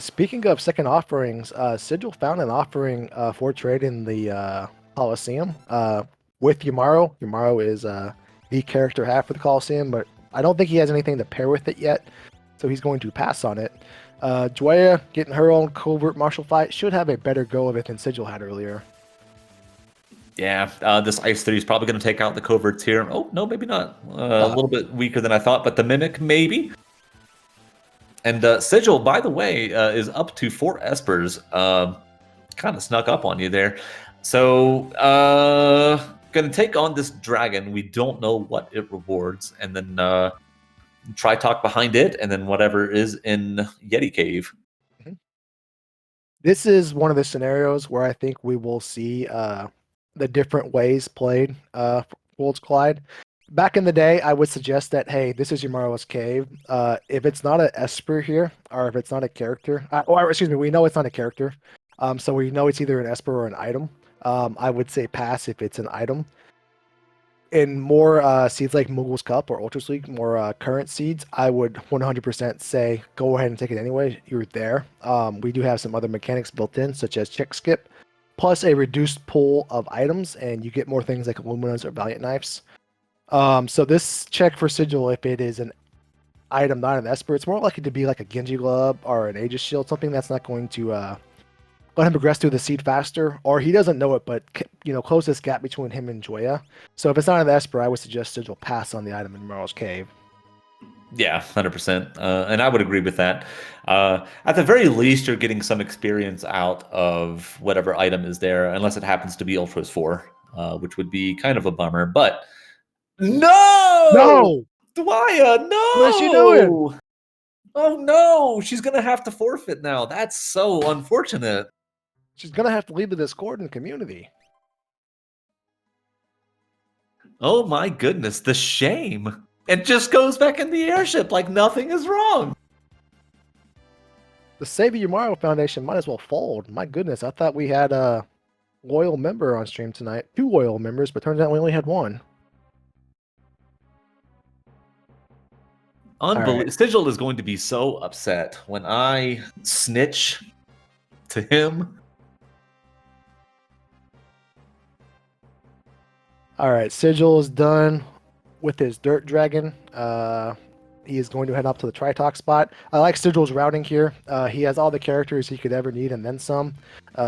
Speaking of second offerings, Sigil found an offering for trade in the Coliseum with Yamaru. Yamaru is the character half for the Coliseum, but I don't think he has anything to pair with it yet, so he's going to pass on it. Joya getting her own covert martial fight should have a better go of it than Sigil had earlier. Yeah, this Ice 3 is probably going to take out the coverts here. Oh, no, maybe not. A little bit weaker than I thought, but the Mimic, maybe. And Sigil, by the way, is up to 4 Espers. Kind of snuck up on you there. So, going to take on this dragon. We don't know what it rewards. And then Tri-Talk behind it, and then whatever is in Yeti Cave. This is one of the scenarios where I think we will see the different ways played for Worlds Collide. Back in the day, I would suggest that, hey, this is Yamaro's cave. If it's not an Esper here, or if it's not a character, or excuse me, we know it's not a character, so we know it's either an Esper or an item. I would say pass if it's an item. In more seeds like Moogle's Cup or Ultras League, more current seeds, I would 100% say go ahead and take it anyway. You're there. We do have some other mechanics built in, such as check skip, plus a reduced pool of items, and you get more things like Illuminas or Valiant Knives. So this check for Sigil, if it is an item, not an Esper, it's more likely to be like a Genji Glove or an Aegis Shield, something that's not going to let him progress through the seed faster, or he doesn't know it, but close this gap between him and Joya. So if it's not an Esper, I would suggest Sigil pass on the item in Merle's Cave. Yeah, 100%. And I would agree with that. At the very least, you're getting some experience out of whatever item is there, unless it happens to be Ultras 4, which would be kind of a bummer. But no! Dwyer, no! What's she doing? Oh no, she's going to have to forfeit now. That's so unfortunate. She's going to have to leave the Discord and community. Oh my goodness, the shame. It just goes back in the airship like nothing is wrong. The Save Yamaru Foundation might as well fold. My goodness, I thought we had a loyal member on stream tonight. 2 loyal members, but turns out we only had 1. Unbelievable. Right. Sigil is going to be so upset when I snitch to him. All right, Sigil is done with his Dirt Dragon. He is going to head up to the Tri-Talk spot. I like Sigil's routing here. He has all the characters he could ever need and then some.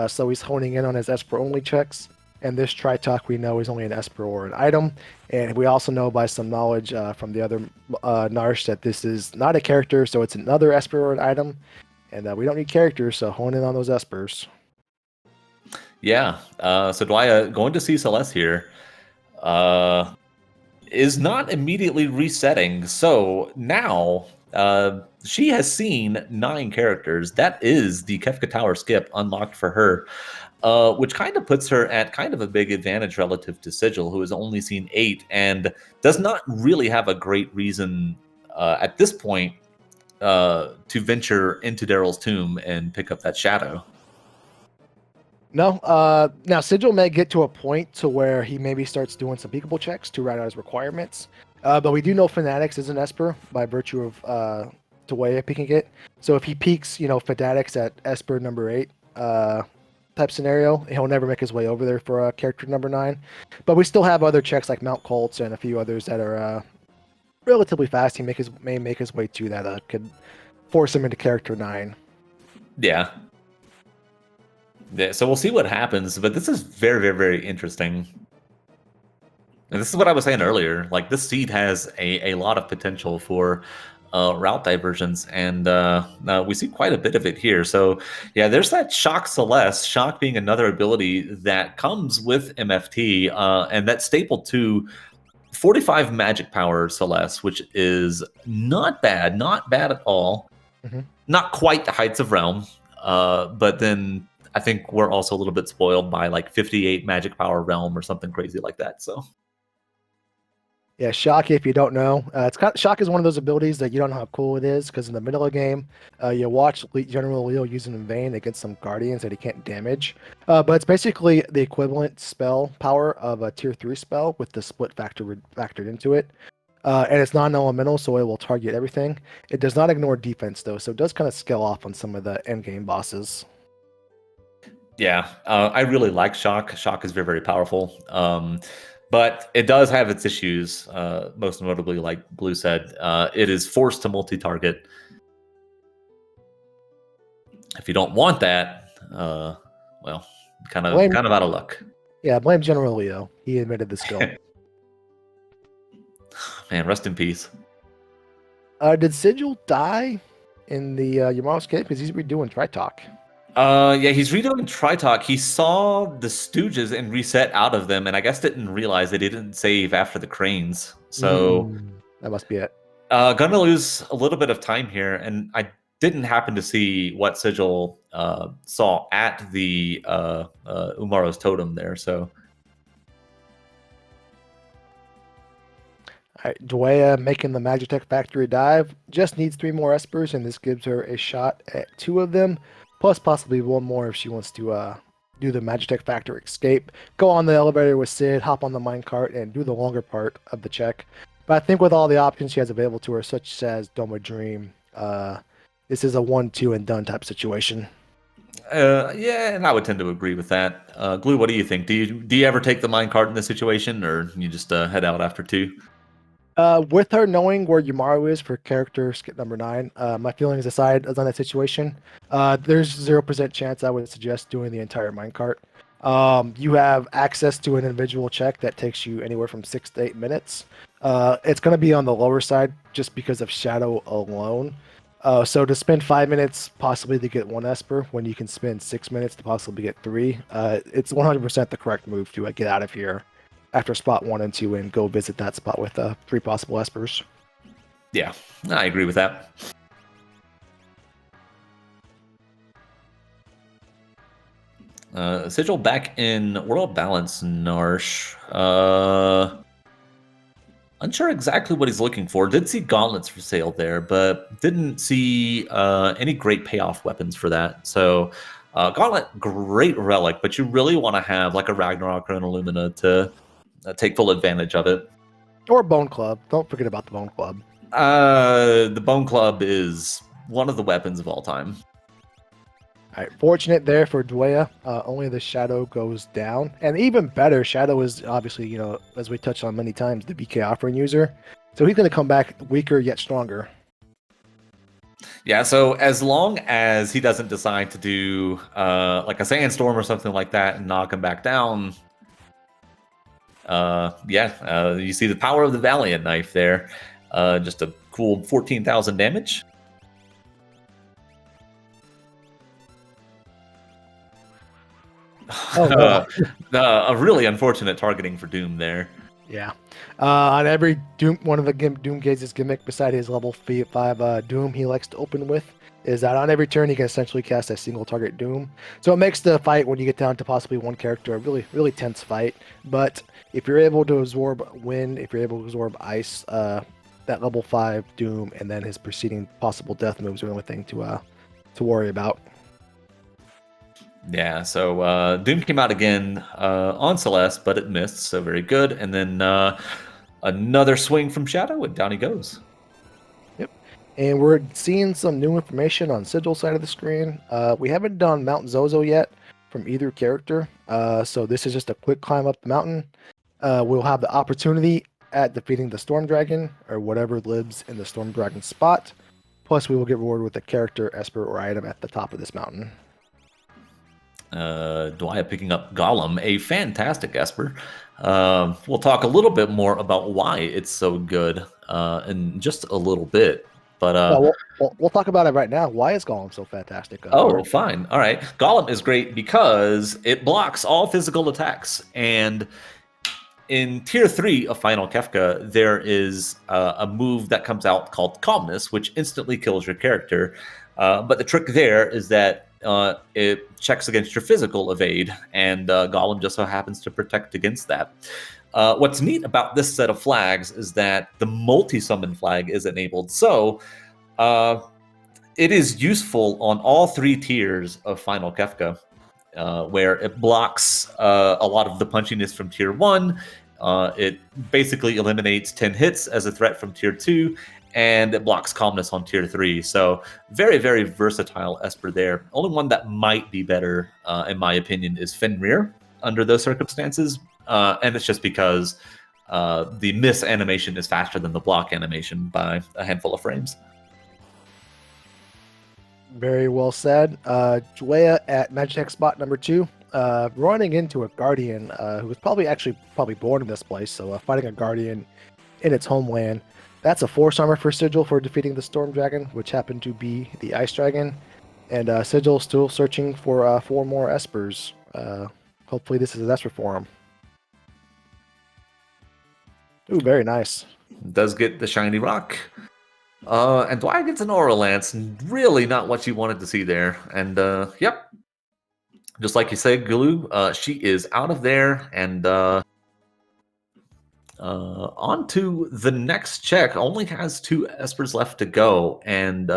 So he's honing in on his Esper only checks. And this Tri-Talk we know is only an Esper or an item. And we also know by some knowledge from the other Narsh that this is not a character, so it's another Esper or an item. And we don't need characters, so hone in on those Espers. Yeah, so Dwyer going to see Celeste here is not immediately resetting. So now she has seen 9 characters. That is the Kefka Tower skip unlocked for her. Which kind of puts her at kind of a big advantage relative to Sigil, who has only seen 8 and does not really have a great reason at this point to venture into Daryl's tomb and pick up that shadow. No. Now, Sigil may get to a point to where he maybe starts doing some peekable checks to round out his requirements. But we do know Fanatics is an Esper by virtue of Dwyer picking it. So if he peaks, Fanatics at Esper number 8, type scenario, he'll never make his way over there for character number 9. But we still have other checks like Mount Colts and a few others that are relatively fast. He may make his way to that could force him into character 9. Yeah. Yeah, so we'll see what happens, but this is very, very, very interesting. And this is what I was saying earlier. Like, this seed has a lot of potential for route diversions, and we see quite a bit of it here. So, yeah, there's that Shock Celeste, Shock being another ability that comes with MFT, and that's stapled to 45 magic power Celeste, which is not bad at all. Mhm. Not quite the heights of Realm, but then I think we're also a little bit spoiled by like 58 magic power Realm or something crazy like that. So Yeah, Shock, if you don't know, Shock is one of those abilities that you don't know how cool it is, because in the middle of the game, you watch General Leo using in vain against some Guardians that he can't damage. But it's basically the equivalent spell power of a tier 3 spell with the split factored into it. And it's non-elemental, so it will target everything. It does not ignore defense, though, so it does kind of scale off on some of the end-game bosses. yeah, I really like Shock. Shock is very, very powerful. But it does have its issues, most notably, like Blue said, it is forced to multi-target. If you don't want that, well, kind of out of luck. Yeah, blame General Leo. He admitted the skill. Man, rest in peace. Did Sigil die in the Yamato escape? Because he's redoing Tritalk. Yeah, he's redoing Tritalk. He saw the Stooges and reset out of them, and I guess didn't realize that he didn't save after the cranes. So that must be it. Gonna lose a little bit of time here, and I didn't happen to see what Sigil saw at the Umaro's totem there. So, all right, Dwaya making the Magitech Factory dive. Just needs 3 more Espers, and this gives her a shot at 2 of them. Plus possibly 1 more if she wants to do the Magitech Factory escape, go on the elevator with Sid, hop on the minecart, and do the longer part of the check. But I think with all the options she has available to her, such as Doma Dream, this is a 1-2 and done type situation. Yeah, and I would tend to agree with that. Glue, what do you think? Do you ever take the minecart in this situation, or you just head out after 2? With her knowing where Yumaru is for character skip number 9, my feelings aside on that situation, there's 0% chance I would suggest doing the entire minecart. You have access to an individual check that takes you anywhere from 6 to 8 minutes. It's going to be on the lower side just because of Shadow alone. So to spend 5 minutes possibly to get 1 Esper when you can spend 6 minutes to possibly get 3, it's 100% the correct move to get out of here after spot 1 and 2 and go visit that spot with 3 possible Espers. Yeah, I agree with that. Sigil back in World Balance, Narsh. Unsure exactly what he's looking for. Did see gauntlets for sale there, but didn't see any great payoff weapons for that. So gauntlet, great relic, but you really want to have like a Ragnarok or an Illumina to take full advantage of it. Or Bone Club. Don't forget about the Bone Club. The Bone Club is one of the weapons of all time. All right, fortunate there for Dwaya. Only the Shadow goes down. And even better, Shadow is obviously, as we touched on many times, the BK offering user. So he's going to come back weaker yet stronger. Yeah, so as long as he doesn't decide to do like a Sandstorm or something like that and knock him back down, you see the power of the Valiant Knife there. Just a cool 14,000 damage. Oh, wow. A really unfortunate targeting for Doom there. Yeah. On every Doom, one of the Doom Gaze's gimmick beside his level 5 Doom he likes to open with is that on every turn he can essentially cast a single target Doom. So it makes the fight when you get down to possibly 1 character a really, really tense fight. But if you're able to absorb wind, if you're able to absorb ice, that level 5 Doom and then his preceding possible death moves are the only thing to worry about. Yeah, so Doom came out again on Celeste, but it missed, so very good. And then another swing from Shadow, and down he goes. Yep. And we're seeing some new information on Sigil's side of the screen. We haven't done Mount Zozo yet from either character, so this is just a quick climb up the mountain. We'll have the opportunity at defeating the Storm Dragon, or whatever lives in the Storm Dragon spot. Plus, we will get rewarded with a character, Esper, or item at the top of this mountain. Dwaya picking up Gollum, a fantastic Esper. We'll talk a little bit more about why it's so good in just a little bit. But we'll talk about it right now. Why is Gollum so fantastic? Fine. All right. Gollum is great because it blocks all physical attacks. And in Tier 3 of Final Kefka, there is a move that comes out called Calmness, which instantly kills your character. But the trick there is that it checks against your physical evade, and Golem just so happens to protect against that. What's neat about this set of flags is that the multi-summon flag is enabled. So it is useful on all 3 tiers of Final Kefka, where it blocks a lot of the punchiness from Tier 1. It basically eliminates 10 hits as a threat from Tier 2, and it blocks Calmness on Tier 3. So very, very versatile Esper there. Only one that might be better, in my opinion, is Fenrir under those circumstances. And it's just because the miss animation is faster than the block animation by a handful of frames. Very well said. Juea at Magitech spot number 2, running into a Guardian who was probably born in this place, so fighting a Guardian in its homeland. That's a Force Armor for Sigil for defeating the Storm Dragon, which happened to be the Ice Dragon. And Sigil still searching for 4 more Espers. Hopefully this is an Esper for him. Ooh, very nice. Does get the shiny rock. And Dwyer gets an Aura Lance. Really not what you wanted to see there. And yep. Just like you said, Gulu, she is out of there. And on to the next check. Only has 2 Espers left to go. And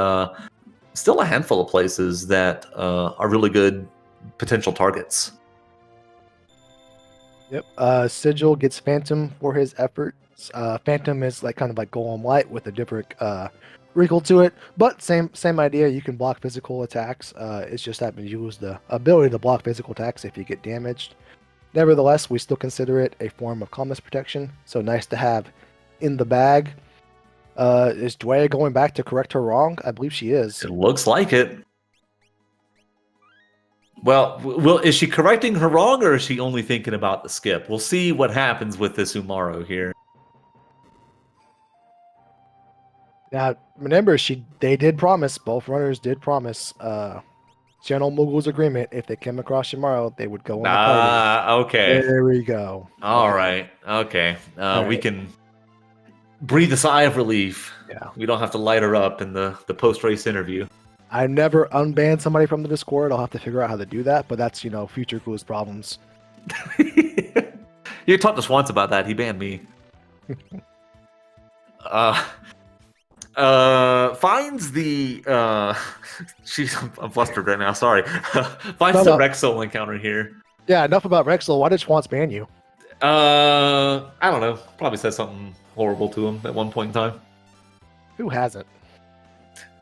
still a handful of places that are really good potential targets. Yep. Sigil gets Phantom for his efforts. Phantom is kind of like Golem Light with a different wrinkle to it, but same idea. You can block physical attacks. It's just having to use the ability to block physical attacks if you get damaged. Nevertheless, we still consider it a form of calmness protection, so nice to have in the bag. Is Dwaya going back to correct her wrong? I believe she is. It looks like it. Well, is she correcting her wrong, or is she only thinking about the skip? We'll see what happens with this Umaro here. Now, remember, they did promise, both runners did promise, General Mughul's agreement, if they came across Shimaro, they would go on the party. Okay. There we go. All right. Okay. All We right. can breathe a sigh of relief. Yeah. We don't have to light her up in the post-race interview. I never unbanned somebody from the Discord. I'll have to figure out how to do that, but that's, future Glue's problems. You talked to Schwantz about that. He banned me. Finds the I'm flustered right now. Sorry. Finds the Rexel encounter here. Yeah, enough about Rexel. Why did Schwantz ban you? I don't know. Probably said something horrible to him at one point in time. Who hasn't?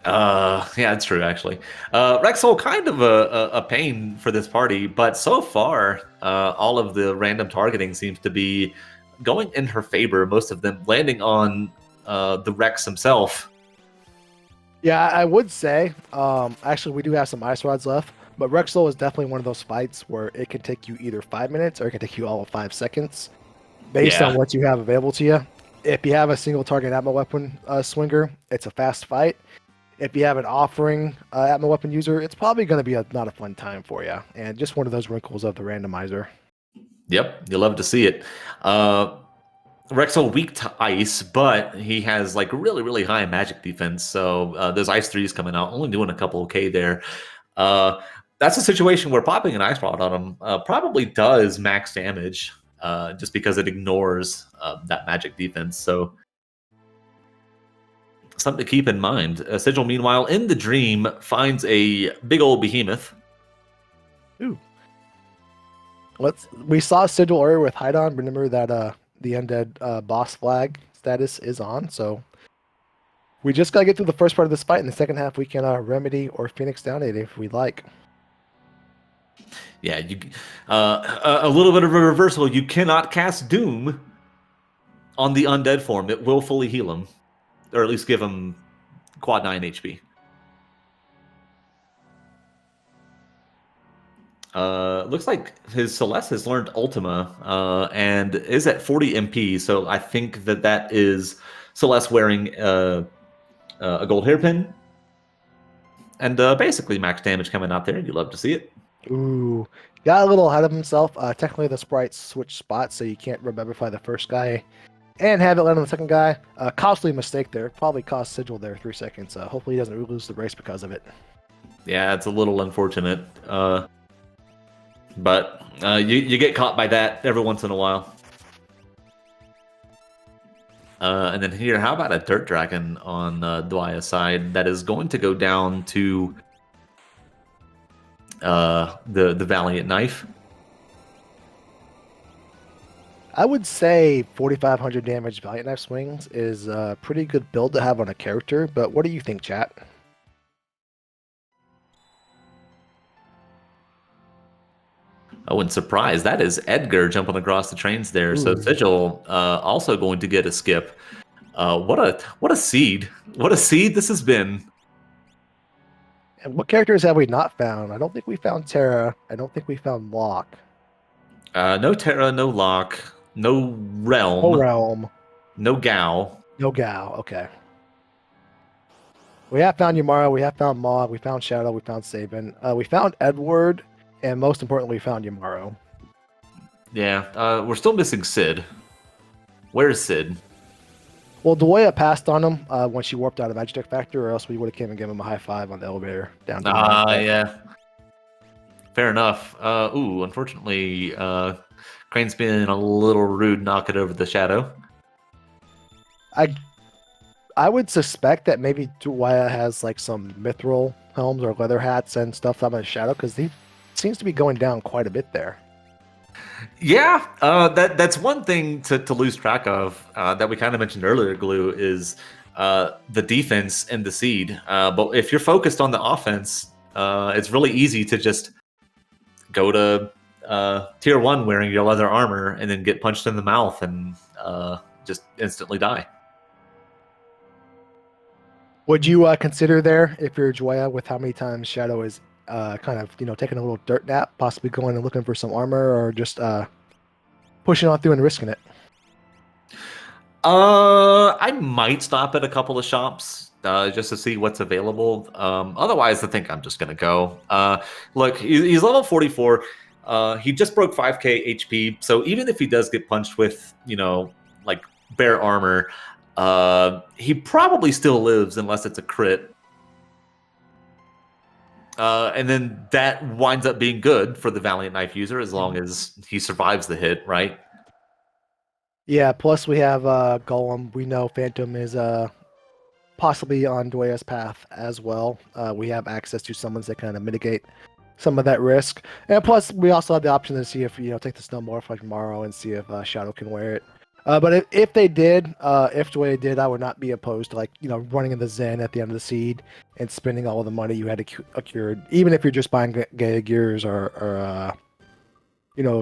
Yeah, that's true actually. Rexel kind of a pain for this party, but so far, all of the random targeting seems to be going in her favor. Most of them landing on the Rex himself. Yeah, I would say. Actually, we do have some ice rods left, but Rexel is definitely one of those fights where it can take you either 5 minutes or it can take you all of 5 seconds, based on what you have available to you. If you have a single target ammo weapon swinger, it's a fast fight. If you have an offering ammo weapon user, it's probably going to be not a fun time for you, and just one of those wrinkles of the randomizer. Yep, you love to see it. Rexel weak to ice, but he has really, really high magic defense. So those ice 3s coming out, only doing a couple of K there. That's a situation where popping an ice rod on him probably does max damage, just because it ignores that magic defense. So something to keep in mind. Sigil, meanwhile, in the dream, finds a big old behemoth. Ooh. We saw Sigil earlier with Hydon. Remember that the undead boss flag status is on, so we just gotta get through the first part of this fight. In the second half, we can remedy or Phoenix down it if we'd like. Yeah, a little bit of a reversal. You cannot cast Doom on the undead form. It will fully heal him, or at least give him quad 9 HP. Looks like his Celeste has learned Ultima and is at 40 MP. So I think that is Celeste wearing a gold hairpin and basically max damage coming out there. You love to see it. Ooh, got a little ahead of himself. Technically, the sprites switch spots, so you can't rememberify the first guy and have it land on the second guy. Costly mistake there. Probably cost Sigil there 3 seconds. Hopefully, he doesn't lose the race because of it. Yeah, it's a little unfortunate. But you get caught by that every once in a while. And then here, how about a Dirt Dragon on Dwya's side that is going to go down to the Valiant Knife? I would say 4,500 damage Valiant Knife swings is a pretty good build to have on a character, but what do you think, chat? Oh, and surprise, that is Edgar jumping across the trains there. So Ooh. Sigil also going to get a skip. What a seed! What a seed this has been. And what characters have we not found? I don't think we found Terra. I don't think we found Locke. No Terra, no Locke, no Realm, No Realm. no Gao. No Gao. Okay. We have found Yamara. We have found Mog. We found Shadow. We found Sabin. We found Edward. And most importantly, we found Yamaro. Yeah, we're still missing Sid. Where's Sid? Well, Dwaya passed on him when she warped out of Magic Factor, or else we would have came and given him a high five on the elevator down to Yeah. Fair enough. Unfortunately, Crane's been a little rude knocking over the Shadow. I would suspect that maybe Dwaya has like some mithril helms or leather hats and stuff on his Shadow, because he seems to be going down quite a bit there. Yeah, that's one thing to lose track of that we kind of mentioned earlier, Glue, is the defense and the seed. But if you're focused on the offense, it's really easy to just go to tier 1 wearing your leather armor and then get punched in the mouth and just instantly die. Would you consider there, if you're Dwaya, with how many times Shadow is kind of, taking a little dirt nap, possibly going and looking for some armor, or just pushing on through and risking it? I might stop at a couple of shops just to see what's available. Otherwise, I think I'm just gonna go. Look, he's level 44. He just broke 5k HP, so even if he does get punched with, like bare armor, he probably still lives unless it's a crit. And then that winds up being good for the Valiant Knife user as long as he survives the hit, right? Yeah, plus we have Golem. We know Phantom is possibly on Dwaya's path as well. We have access to summons that kind of mitigate some of that risk. And plus, we also have the option to see if, take the Snowmorph like tomorrow and see if Shadow can wear it. But if they did, if Dwaya did, I would not be opposed to, like, running in the Zen at the end of the seed and spending all of the money you had acquired, even if you're just buying Gaia Gears or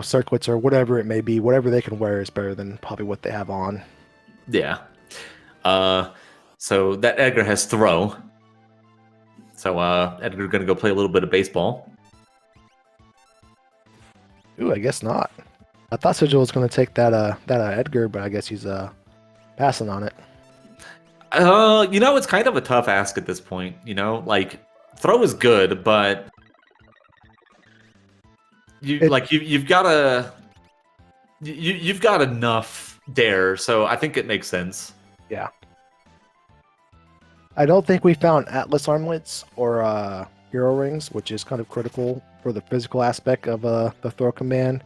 circlets or whatever it may be. Whatever they can wear is better than probably what they have on. Yeah. So that Edgar has throw. So Edgar's gonna go play a little bit of baseball. Ooh, I guess not. I thought Sigil was going to take that Edgar, but I guess he's passing on it. It's kind of a tough ask at this point. Like throw is good, but you've got enough there, so I think it makes sense. Yeah. I don't think we found Atlas armlets or hero rings, which is kind of critical for the physical aspect of the throw command.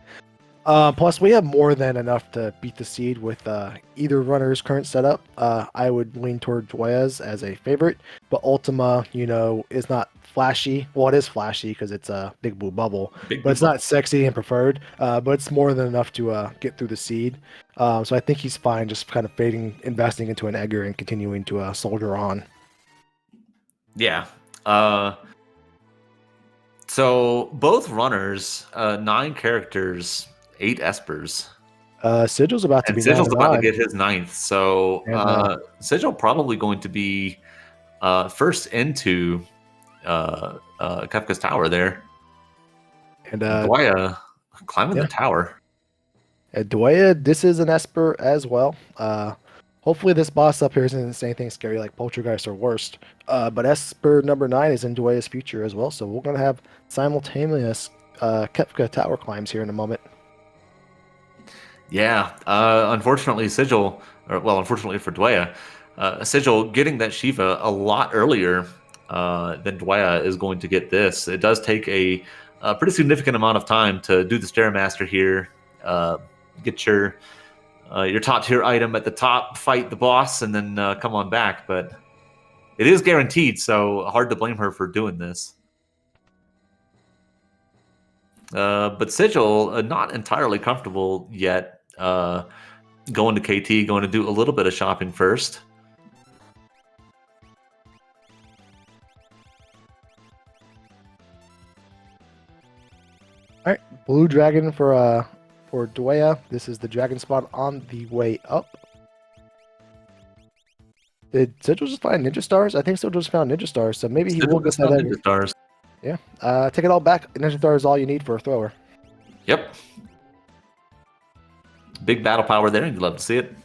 Plus, we have more than enough to beat the seed with either runner's current setup. I would lean toward Dwaya's as a favorite, but Ultima, is not flashy. Well, it is flashy because it's a big blue bubble, but it's not sexy and preferred. But it's more than enough to get through the seed. So I think he's fine, just kind of investing into an Edgar and continuing to soldier on. Yeah. So both runners, 9 characters. 8 espers. Sigil's about to get his 9th. So Sigil probably going to be first into Kefka's tower there. And Dwaya climbing the tower. Dwaya, this is an esper as well. Hopefully this boss up here isn't anything scary like Poltergeist or Worst. But Esper number 9 is in Dwaya's future as well. So we're going to have simultaneous Kefka tower climbs here in a moment. Yeah, unfortunately, unfortunately for Dwaya, Sigil getting that Shiva a lot earlier than Dwaya is going to get this. It does take a pretty significant amount of time to do the Stairmaster here, get your top tier item at the top, fight the boss, and then come on back. But it is guaranteed, so hard to blame her for doing this. But Sigil, not entirely comfortable yet. Going to KT, going to do a little bit of shopping first. All right, blue dragon for Dwaya. This is the dragon spot on the way up. Did Sigil just find Ninja Stars? I think Sigil just found Ninja Stars, so maybe he will get that. Ninja Stars. Yeah, take it all back. Ninja Star is all you need for a thrower. Yep. Big battle power there. You'd love to see it.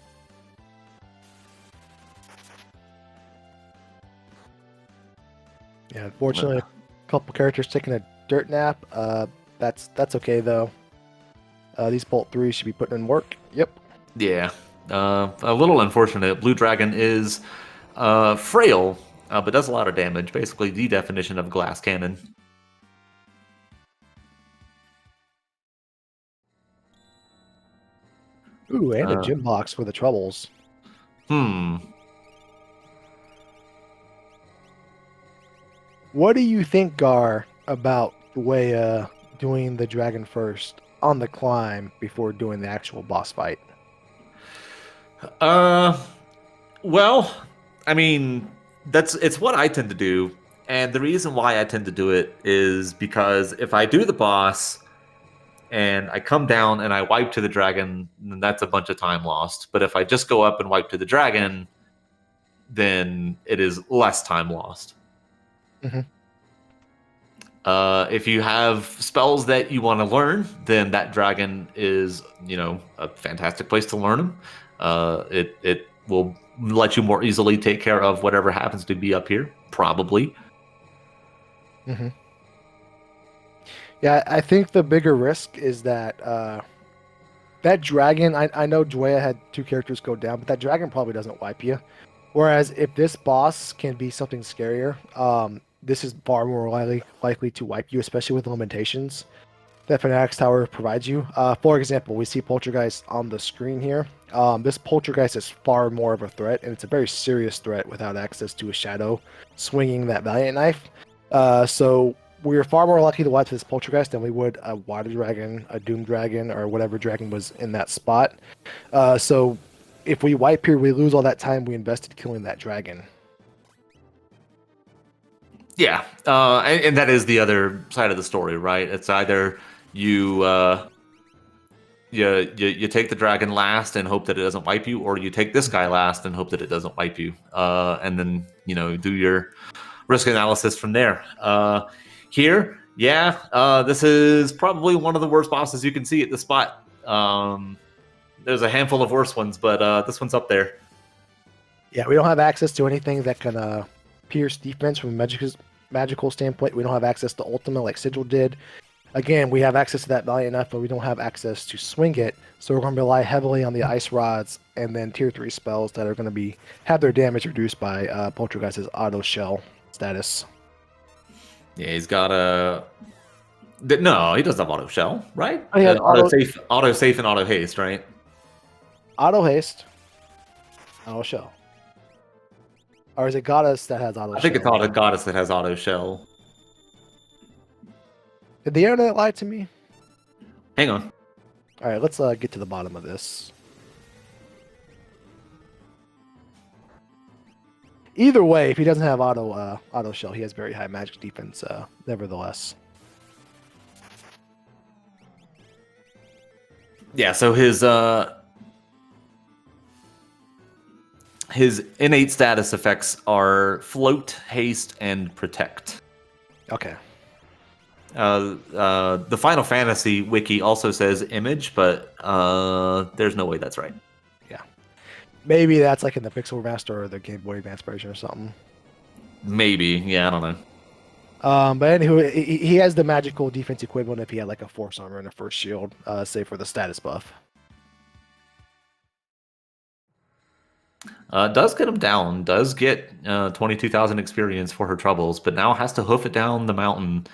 Yeah, unfortunately, a couple characters taking a dirt nap. That's okay though. These Bolt 3s should be putting in work. Yep. Yeah. A little unfortunate. Blue Dragon is frail, but does a lot of damage. Basically, the definition of glass cannon. Ooh, and a gym box for the troubles. What do you think, Gar, about Dwaya doing the dragon first on the climb before doing the actual boss fight? Well, I mean, it's what I tend to do, and the reason why I tend to do it is because if I do the boss and I come down and I wipe to the dragon, then that's a bunch of time lost. But if I just go up and wipe to the dragon, then it is less time lost. Mm-hmm. If you have spells that you want to learn, then that dragon is, a fantastic place to learn them. It will let you more easily take care of whatever happens to be up here, probably. Mm-hmm. Yeah, I think the bigger risk is that that dragon. I know Dwaya had 2 characters go down, but that dragon probably doesn't wipe you. Whereas if this boss can be something scarier, this is far more likely to wipe you, especially with limitations that Fanatic's Tower provides you. For example, we see Poltergeist on the screen here. This Poltergeist is far more of a threat, and it's a very serious threat without access to a shadow swinging that Valiant Knife. So we're far more likely to wipe this Poltergeist than we would a Water Dragon, a Doom Dragon, or whatever dragon was in that spot. So if we wipe here, we lose all that time we invested killing that dragon. Yeah, and that is the other side of the story, right? It's either you take the dragon last and hope that it doesn't wipe you, or you take this guy last and hope that it doesn't wipe you, and then do your risk analysis from there. Here, this is probably one of the worst bosses you can see at the spot. There's a handful of worse ones, but this one's up there. Yeah, we don't have access to anything that can pierce defense from a magical standpoint. We don't have access to Ultima like Sigil did. Again, we have access to that Valiant Knife, but we don't have access to swing it. So we're going to rely heavily on the Ice Rods and then Tier 3 spells that are going to have their damage reduced by Poltergeist's Auto Shell status. Yeah, he's got a... No, he doesn't have Auto Shell, right? Oh, yeah, auto save, and Auto Haste, right? Auto Haste, Auto Shell. Or is it Goddess that has Auto Shell? I think it's Auto Goddess that has Auto Shell. Did the internet lie to me? Hang on. All right, let's get to the bottom of this. Either way, if he doesn't have auto shell, he has very high magic defense. Nevertheless. Yeah. So his innate status effects are float, haste, and protect. Okay. The Final Fantasy wiki also says image, but there's no way that's right. Yeah. Maybe that's like in the Pixel Remaster or the Game Boy Advance version or something. Maybe. Yeah, I don't know. But anywho, he has the magical defense equivalent if he had like a force armor and a first shield, save for the status buff. Does get him down, does get 22,000 experience for her troubles, but now has to hoof it down the mountain,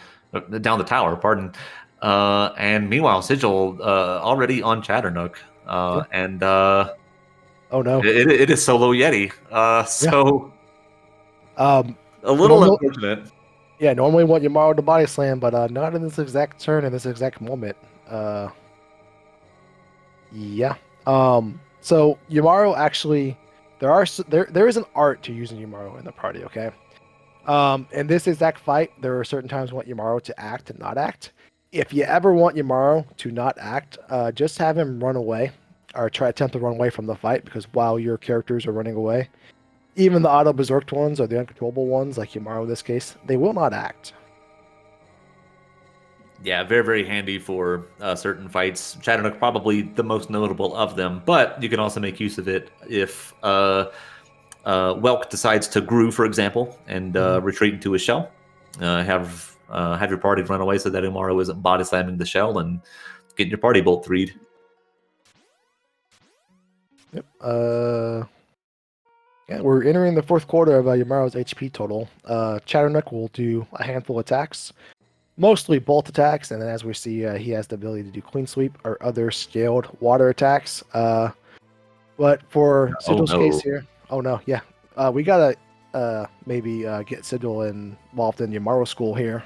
down the tower, pardon. And meanwhile, Sigil already on Chatternook. Yeah. And Oh no. it is solo Yeti. So a little unfortunate. Yeah, normally want Yamaru to body slam, but not in this exact turn, in this exact moment. Yeah. So Yamaru actually, there is an art to using Yamaru in the party. Okay. In this exact fight, there are certain times you want Yamaru to act and not act. If you ever want Yamaru to not act, just have him run away or attempt to run away from the fight, because while your characters are running away, even the auto berserked ones or the uncontrollable ones, like Yamaru in this case, they will not act. Yeah, very, very handy for certain fights. Chatternook probably the most notable of them, but you can also make use of it if Welk decides to grew, for example, and retreat into a shell. Have your party run away so that Umaru isn't body slamming the shell and getting your party bolt 3'd. Yep. Yeah, we're entering the fourth quarter of Yamaru's HP total. Chatternook will do a handful of attacks, mostly bolt attacks, and then as we see, he has the ability to do clean sweep or other scaled water attacks. But for Sigil's case here, oh no, yeah, we gotta maybe get Sigil involved in Yamaru school here.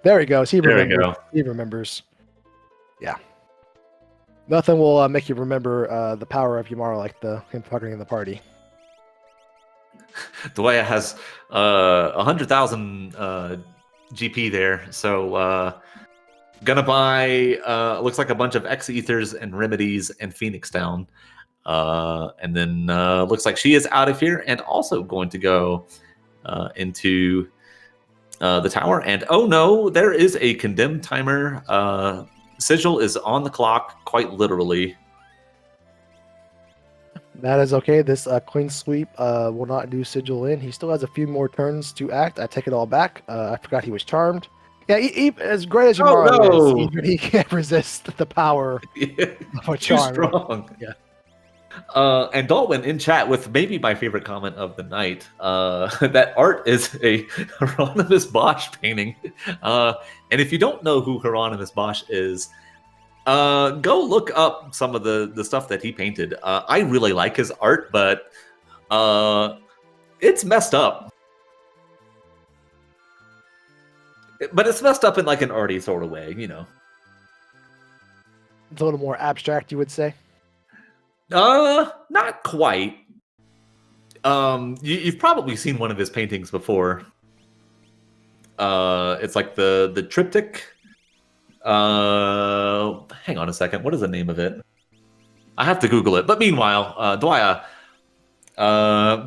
There he goes. He remembers. He remembers. Yeah. Nothing will make you remember the power of Yamaru like him targeting the party. Dwaya has 100,000 GP there, so gonna buy looks like a bunch of X Ethers and Remedies and Phoenix down, and then looks like she is out of here and also going to go into the tower. And oh no, there is a condemned timer. Sigil is on the clock, quite literally. That is okay. This clean sweep will not do Sigil in. He still has a few more turns to act. I take it all back. I forgot he was charmed. Yeah, as great as Yamaru is, even he can't resist the power of a charm. Too strong. Yeah. And Dalwin in chat with maybe my favorite comment of the night. That art is a Hieronymus Bosch painting. And if you don't know who Hieronymus Bosch is, go look up some of the stuff that he painted. I really like his art, but it's messed up. But it's messed up in like an arty sort of way, you know. It's a little more abstract, you would say. Not quite. You've probably seen one of his paintings before. It's like the triptych. Hang on a second. What is the name of it? I have to Google it. But meanwhile, Dwaya,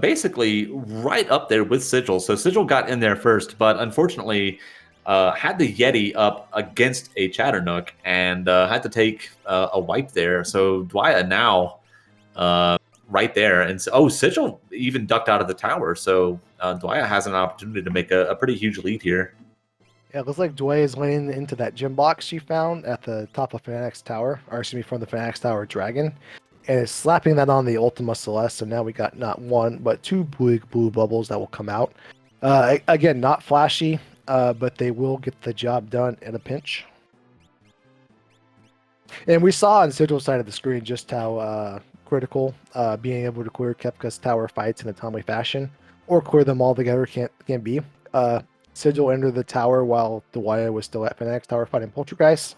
basically right up there with Sigil. So Sigil got in there first, but unfortunately had the Yeti up against a Chatternook and had to take a wipe there. So Dwaya now right there. And so, Sigil even ducked out of the tower. So Dwaya has an opportunity to make a pretty huge lead here. Yeah, it looks like Dway is laying into that gym box she found at the top of Fanatics Tower, or excuse me, from the Fanatics Tower Dragon, and is slapping that on the Ultima Celeste. So now we got not one, but two big blue bubbles that will come out. Again, not flashy, but they will get the job done in a pinch. And we saw on Sigil's side of the screen just how critical being able to clear Kefka's tower fights in a timely fashion, or clear them all together can be. Sigil entered the tower while Dwaya was still at Fanatics Tower fighting Poltergeist.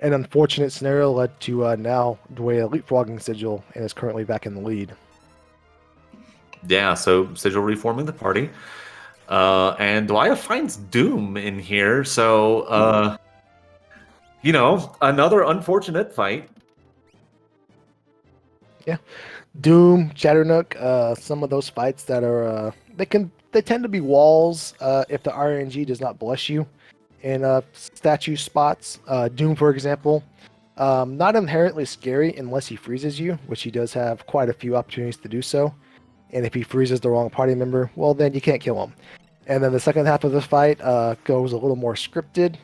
An unfortunate scenario led to now Dwaya leapfrogging Sigil and is currently back in the lead. Yeah, so Sigil reforming the party. And Dwaya finds Doom in here, so you know, another unfortunate fight. Yeah. Doom, Chatternook, some of those fights that are they tend to be walls if the RNG does not bless you in statue spots. Doom, for example, not inherently scary unless he freezes you, which he does have quite a few opportunities to do so. And if he freezes the wrong party member, well, then you can't kill him. And then the second half of the fight goes a little more scripted.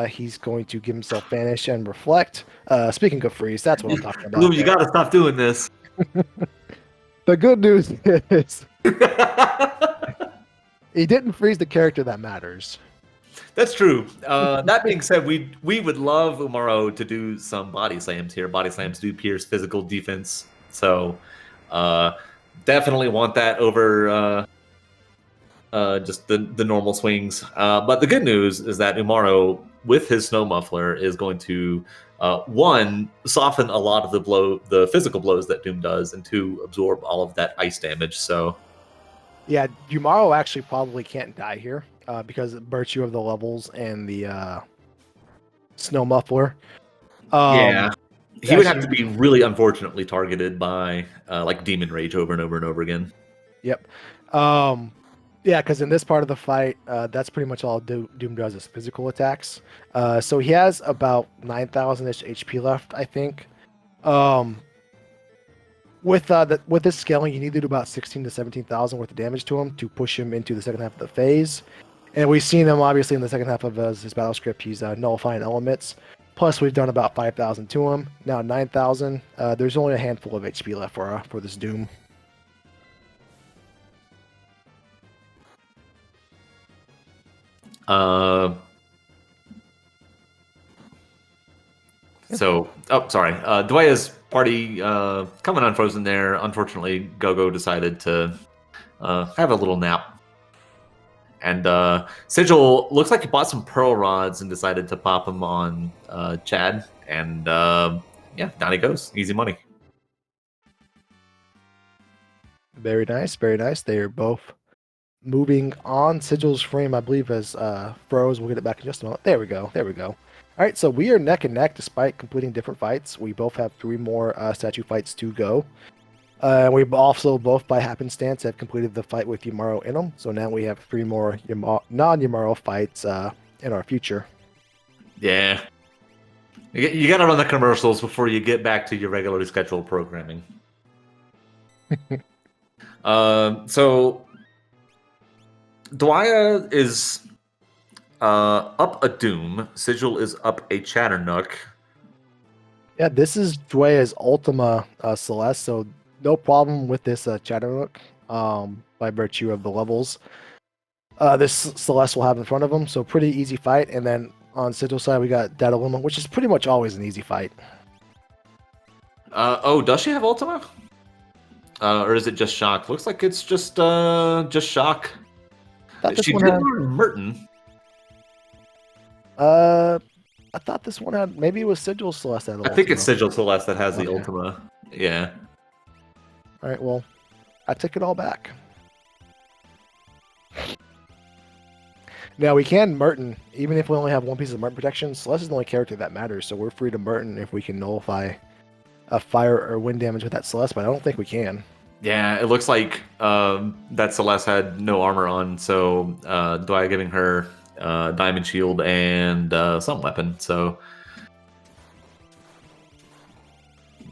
He's going to give himself Vanish and Reflect. Speaking of freeze, that's what I'm talking about. Blue, you gotta stop doing this. The good news is he didn't freeze the character that matters. That's true. That being said, we would love Umaro to do some body slams here. Body slams do pierce physical defense, so definitely want that over just the normal swings. But the good news is that Umaro, with his snow muffler, is going to one, soften a lot of the physical blows that Doom does, and two, absorb all of that ice damage. So yeah, Umaro actually probably can't die here because of virtue of the levels and the snow muffler. Yeah, he would have to be really unfortunately targeted by like Demon Rage over and over and over again. Yep. Yeah, because in this part of the fight, that's pretty much all Doom does is physical attacks. So he has about 9,000-ish HP left, I think. With this scaling, you need to do about 16 to 17,000 worth of damage to him to push him into the second half of the phase. And we've seen him obviously in the second half of his battle script. He's nullifying elements. Plus, we've done about 5,000 to him. Now 9,000. There's only a handful of HP left for this Doom. So, sorry. Dwaya's party coming unfrozen there. Unfortunately, Gogo decided to have a little nap. And Sigil looks like he bought some pearl rods and decided to pop them on Chad. And yeah, down he goes. Easy money. Very nice, very nice. They are both moving on. Sigil's frame, I believe, has froze. We'll get it back in just a moment. There we go. There we go. All right, so we are neck and neck despite completing different fights. We both have 3 more statue fights to go. We've also both, by happenstance, have completed the fight with Umaro in them. So now we have 3 more non-Umaro fights in our future. Yeah. You got to run the commercials before you get back to your regularly scheduled programming. So Dwaya is up a Doom. Sigil is up a Chatternook. Yeah, this is Dwaya's Ultima Celeste, so no problem with this Chatternook by virtue of the levels this Celeste will have in front of him. So pretty easy fight. And then on Sigil's side, we got Dataluma, which is pretty much always an easy fight. Oh, does she have Ultima? Or is it just Shock? Looks like it's just Shock. She did learn Merton. I thought this one had, maybe it was Sigil Celeste that had I think it's Sigil Celeste that has the Ultima. Yeah. All right, well, I take it all back. Now we can Merton, even if we only have 1 piece of Merton protection. Celeste is the only character that matters, so we're free to Merton if we can nullify a fire or wind damage with that Celeste, but I don't think we can. Yeah, it looks like that Celeste had no armor on, so Dwaya giving her Diamond Shield and some weapon. So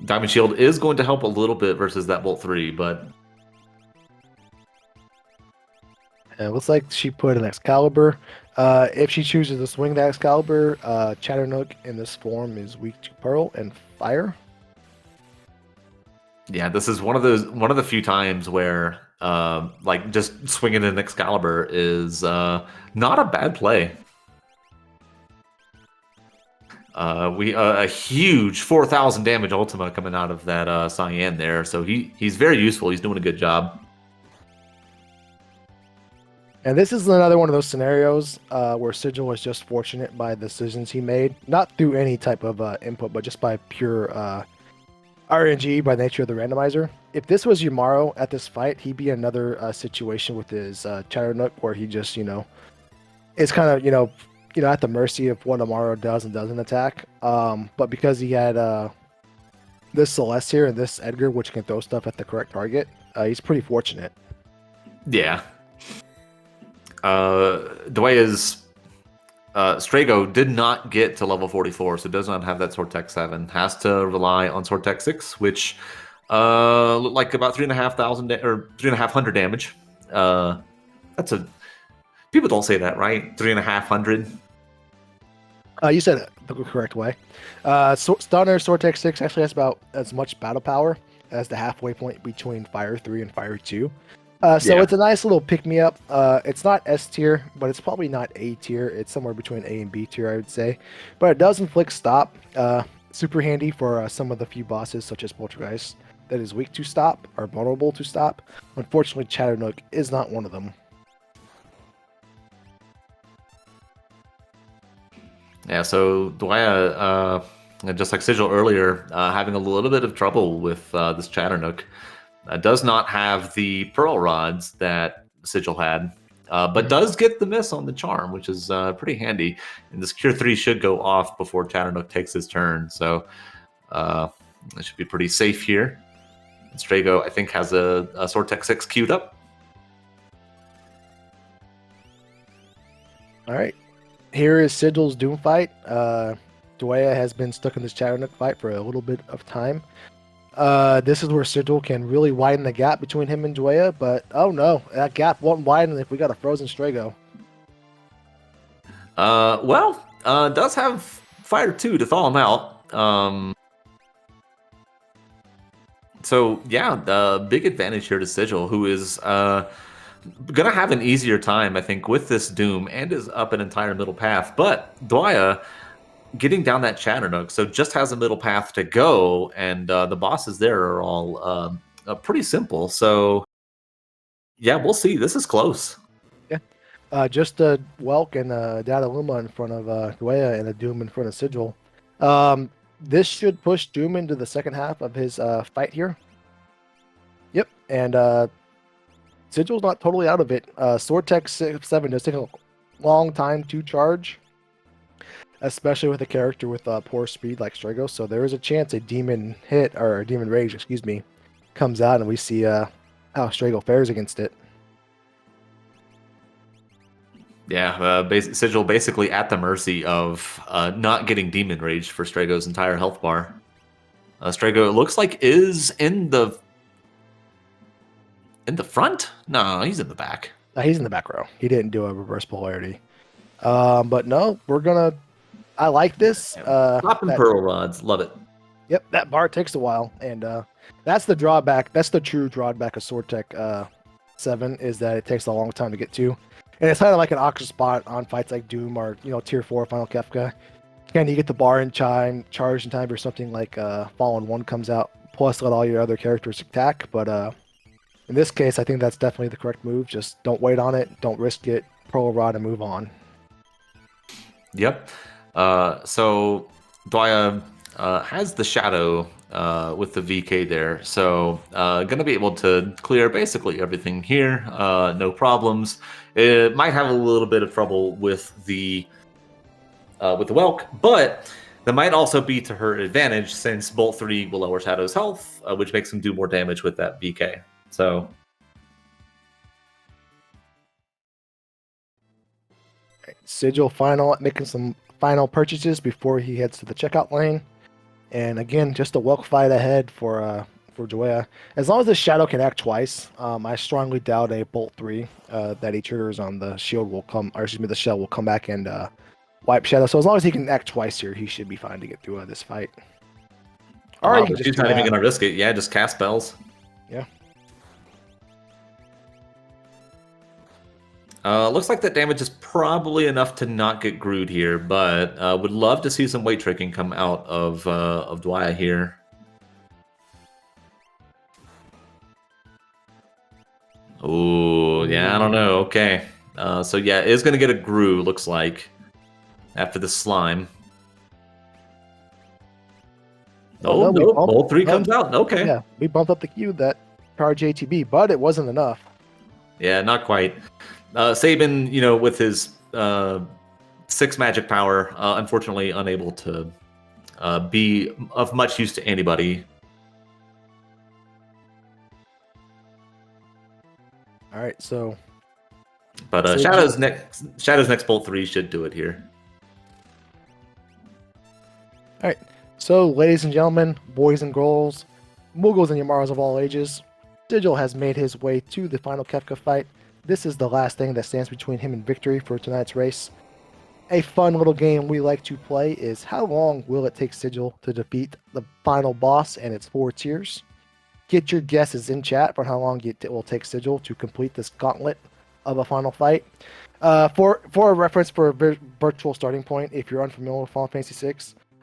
Diamond Shield is going to help a little bit versus that Bolt 3, but it looks like she put an Excalibur. If she chooses to swing that Excalibur, Chatternook in this form is weak to Pearl and Fire. Yeah, this is one of the few times where like just swinging an Excalibur is not a bad play. We a huge 4,000 damage Ultima coming out of that Cyan there, so he's very useful. He's doing a good job. And this is another one of those scenarios where Sigil was just fortunate by the decisions he made, not through any type of input, but just by pure RNG by nature of the randomizer. If this was Umaro at this fight, he'd be another situation with his Chatternook where he just, is kind of, at the mercy of what Umaro does and doesn't attack. But because he had this Celeste here and this Edgar, which can throw stuff at the correct target, he's pretty fortunate. Yeah. Dwaya's Strago did not get to level 44, so does not have that Sword Tech 7. Has to rely on Sword Tech 6, which looked like about 3,500 or 3,500 damage. That's a People don't say that, right? 3,500. You said it the correct way. Stunner Sword Tech 6 actually has about as much battle power as the halfway point between Fire 3 and Fire 2. So Yeah. it's a nice little pick-me-up. It's not S tier, but it's probably not A tier. It's somewhere between A and B tier, I would say. But it does inflict stop. Super handy for some of the few bosses, such as Poltergeist, that is weak to stop or vulnerable to stop. Unfortunately, Chatternook is not one of them. Yeah, so Dwaya, just like Sigil earlier, having a little bit of trouble with this Chatternook. Does not have the Pearl Rods that Sigil had, but does get the miss on the Charm, which is pretty handy. And this Cure 3 should go off before Chatternook takes his turn, so it should be pretty safe here. And Strago, I think, has a Sword Tech 6 queued up. All right. Here is Sigil's Doom fight. Dwaya has been stuck in this Chatternook fight for a little bit of time. This is where Sigil can really widen the gap between him and Dwaya, but oh no, that gap won't widen if we got a frozen Strago. Does have Fire 2 to thaw him out. So yeah, the big advantage here to Sigil, who is gonna have an easier time, I think, with this Doom and is up an entire middle path. But Dwaya getting down that Chatternook, so just has a middle path to go, and the bosses there are all pretty simple. So yeah, we'll see. This is close. Yeah, just a Welk and a Dataluma in front of Dwaya and a Doom in front of Sigil. This should push Doom into the second half of his fight here. Yep, and Sigil's not totally out of it. Sword Tech 7 does take a long time to charge, especially with a character with poor speed like Strago. So there is a chance a demon hit, or a demon rage, excuse me, comes out and we see how Strago fares against it. Yeah, Sigil basically at the mercy of not getting demon rage for Strago's entire health bar. Strago, it looks like, is in the front. No, he's in the back. He's in the back row. He didn't do a reverse polarity. But no, we're gonna. I like this. Popping Pearl Rods, love it. Yep, that bar takes a while, and that's the drawback. That's the true drawback of Sword Tech 7 is that it takes a long time to get to, and it's kind of like an awkward spot on fights like Doom or Tier 4 Final Kefka. Can you get the bar in time, charge in time, or something like Fallen 1 comes out, plus let all your other characters attack. But in this case, I think that's definitely the correct move. Just don't wait on it, don't risk it, Pearl Rod, and move on. Yep. So Dwaya has the Shadow with the VK there, so gonna be able to clear basically everything here, no problems. It might have a little bit of trouble with the Welk, but that might also be to her advantage since Bolt 3 will lower Shadow's health, which makes him do more damage with that VK. So Sigil making some final purchases before he heads to the checkout lane. And again, just a Welk fight ahead for Dwaya. As long as the Shadow can act twice, I strongly doubt a Bolt 3 that he triggers on the shield will come, or excuse me, the shell will come back and wipe Shadow. So as long as he can act twice here, he should be fine to get through this fight. Or she's not even going to risk it. Yeah, just cast spells. Yeah. Looks like that damage is probably enough to not get Grood here, but would love to see some weight tricking come out of Dwaya here. Oh, yeah, I don't know. Okay. So yeah, it is going to get a Gru, looks like, after the slime. Oh, no, Bolt 3 comes out. Okay. Yeah, we bumped up the queue that charge ATB, but it wasn't enough. Yeah, not quite. Sabin, with his 6 magic power, unfortunately unable to be of much use to anybody. All right, so. But Shadow's next Bolt 3 should do it here. All right, so ladies and gentlemen, boys and girls, Muggles and Yamaras of all ages, Sigil has made his way to the final Kefka fight. this is the last thing that stands between him and victory for tonight's race. A fun little game we like to play is how long will it take Sigil to defeat the final boss and its 4 tiers? Get your guesses in chat for how long it will take Sigil to complete this gauntlet of a final fight. For a reference for a virtual starting point, if you're unfamiliar with Final Fantasy VI,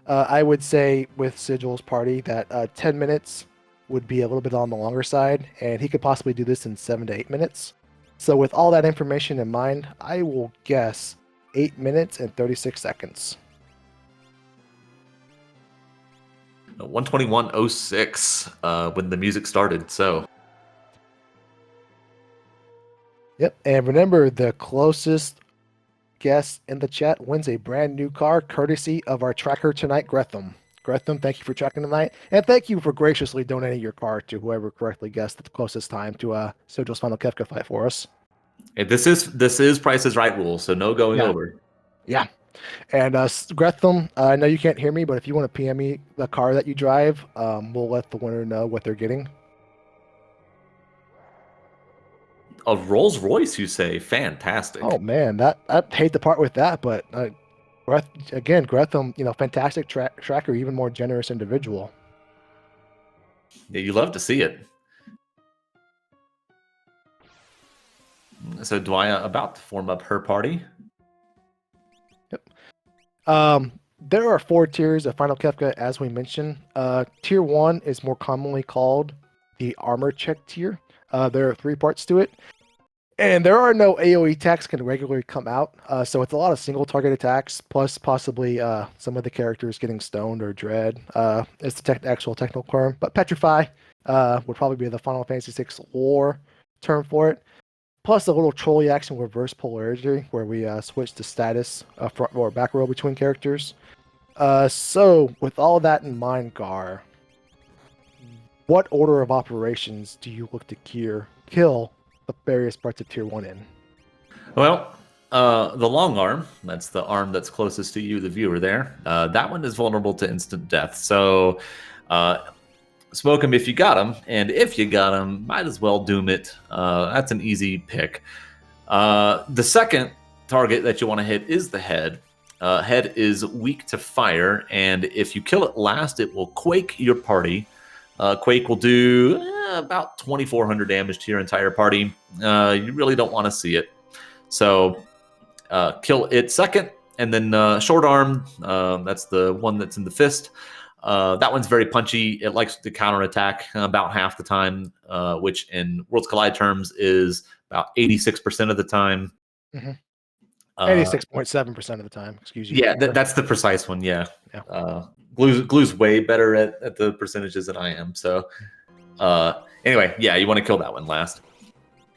I would say with Sigil's party that 10 minutes would be a little bit on the longer side, and he could possibly do this in 7 to 8 minutes. So with all that information in mind, I will guess 8 minutes and 36 seconds. 121.06 when the music started. So, Yep, and remember, the closest guess in the chat wins a brand new car, courtesy of our tracker tonight, Gretham. Gretham, thank you for tracking tonight, and thank you for graciously donating your car to whoever correctly guessed the closest time to Sigil's final Kefka fight for us. this is Price is Right rule, so no going over. Yeah. And Gretham, I know you can't hear me, but if you want to PM me the car that you drive, we'll let the winner know what they're getting. A Rolls Royce, you say? Fantastic. Oh man, I hate to part with that, but Gretham, fantastic tracker, even more generous individual. Yeah, you love to see it. So Dwaya about to form up her party. There are 4 tiers of Final Kefka, as we mentioned. Tier 1 is more commonly called the armor check tier. There are 3 parts to it. And there are no AoE attacks can regularly come out, so it's a lot of single target attacks, plus possibly some of the characters getting stoned or dread. It's the actual technical term, but Petrify would probably be the Final Fantasy VI lore term for it. Plus a little trolley action reverse polarity, where we switch the status front or back row between characters. So with all that in mind, Gar, what order of operations do you look to kill the various parts of Tier 1 in? Well, the long arm, that's the arm that's closest to you, the viewer there, that one is vulnerable to instant death. So smoke him if you got him, and if you got him, might as well doom it. That's an easy pick. The second target that you want to hit is the head. Head is weak to fire, and if you kill it last, it will quake your party. Quake will do about 2,400 damage to your entire party. You really don't want to see it. So kill it second, and then short arm, that's the one that's in the fist. That one's very punchy. It likes to counterattack about half the time, which in Worlds Collide terms is about 86% of the time. 86.7% of the time, excuse you. Yeah, that's the precise one, yeah. Glue's way better at the percentages than I am. So anyway, yeah, you want to kill that one last.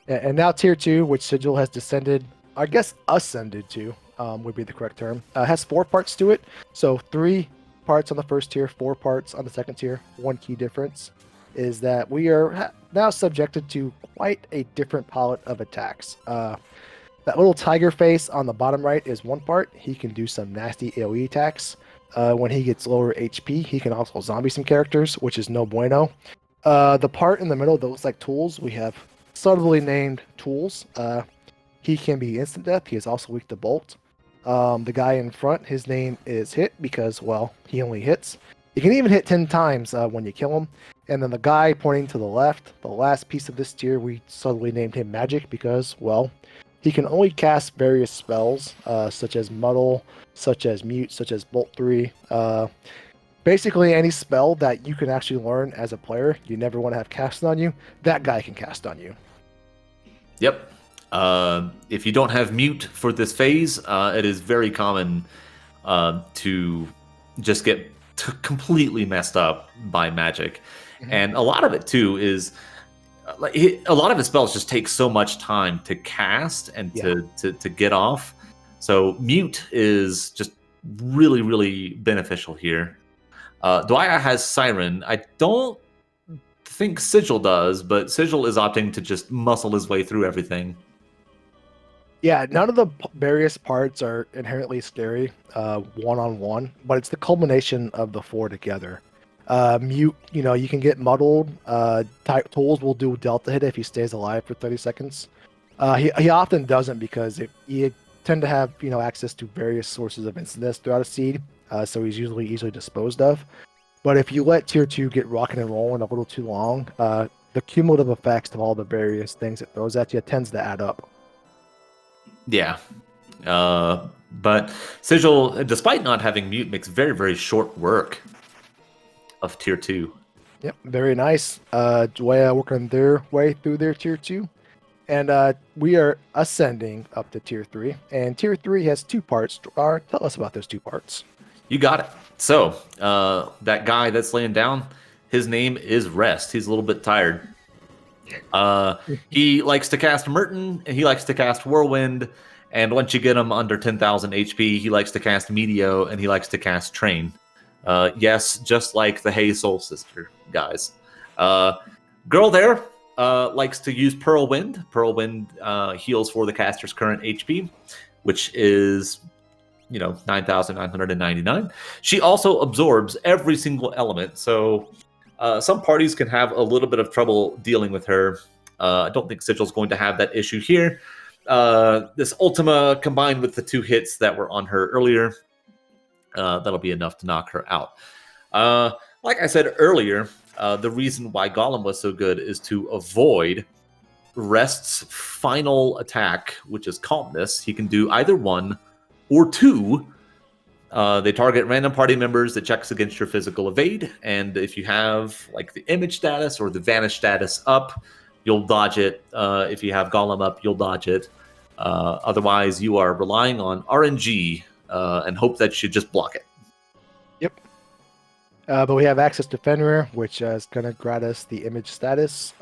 And now Tier 2, which Sigil has descended, I guess ascended to, would be the correct term, has 4 parts to it. So 3 parts on the first tier, 4 parts on the second tier. One key difference is that we are now subjected to quite a different palette of attacks. That little tiger face on the bottom right is one part. He can do some nasty AoE attacks. When he gets lower HP, he can also zombie some characters, which is no bueno. The part in the middle that looks like tools, we have subtly named tools. He can be instant death. He is also weak to bolt. The guy in front, his name is Hit because, well, he only hits. You can even hit 10 times when you kill him. And then the guy pointing to the left, the last piece of this tier, we subtly named him Magic because, well, he can only cast various spells, such as Muddle, such as Mute, such as Bolt 3. Basically, any spell that you can actually learn as a player, you never want to have cast on you, that guy can cast on you. Yep. If you don't have Mute for this phase, it is very common to just get completely messed up by Magic. Mm-hmm. And a lot of it, too, is... a lot of his spells just take so much time to cast and to get off. So Mute is just really, really beneficial here. Dwaya has Siren. I don't think Sigil does, but Sigil is opting to just muscle his way through everything. Yeah, none of the various parts are inherently scary one-on-one, but it's the culmination of the 4 together. Mute, you can get muddled. Tools will do delta hit if he stays alive for 30 seconds. He often doesn't because you tend to have access to various sources of incidents throughout a seed, so he's usually easily disposed of. But if you let tier 2 get rocking and rolling a little too long, the cumulative effects of all the various things it throws at you tends to add up. Yeah. But Sigil, despite not having mute, makes very, very short work of tier 2. Yep, very nice. Dwaya working their way through their tier 2. And we are ascending up to tier 3. And tier 3 has 2 parts. Tell us about those 2 parts. You got it. So, that guy that's laying down, his name is Rest. He's a little bit tired. He likes to cast Merton, and he likes to cast Whirlwind. And once you get him under 10,000 HP, he likes to cast Meteo, and he likes to cast Train. Yes, just like the Hey Soul Sister guys. Girl there likes to use Pearl Wind. Pearl Wind heals for the caster's current HP, which is 9,999. She also absorbs every single element, so some parties can have a little bit of trouble dealing with her. I don't think Sigil's going to have that issue here. This Ultima combined with the 2 hits that were on her earlier, that'll be enough to knock her out. Like I said earlier, the reason why Golem was so good is to avoid Rest's final attack, which is Calmness. He can do either 1 or 2. They target random party members that checks against your physical evade, and if you have like the image status or the vanish status up, you'll dodge it. If you have Golem up, you'll dodge it. Otherwise, you are relying on RNG and hope that you just block it. Yep. But we have access to Fenrir, which is going to grant us the image status.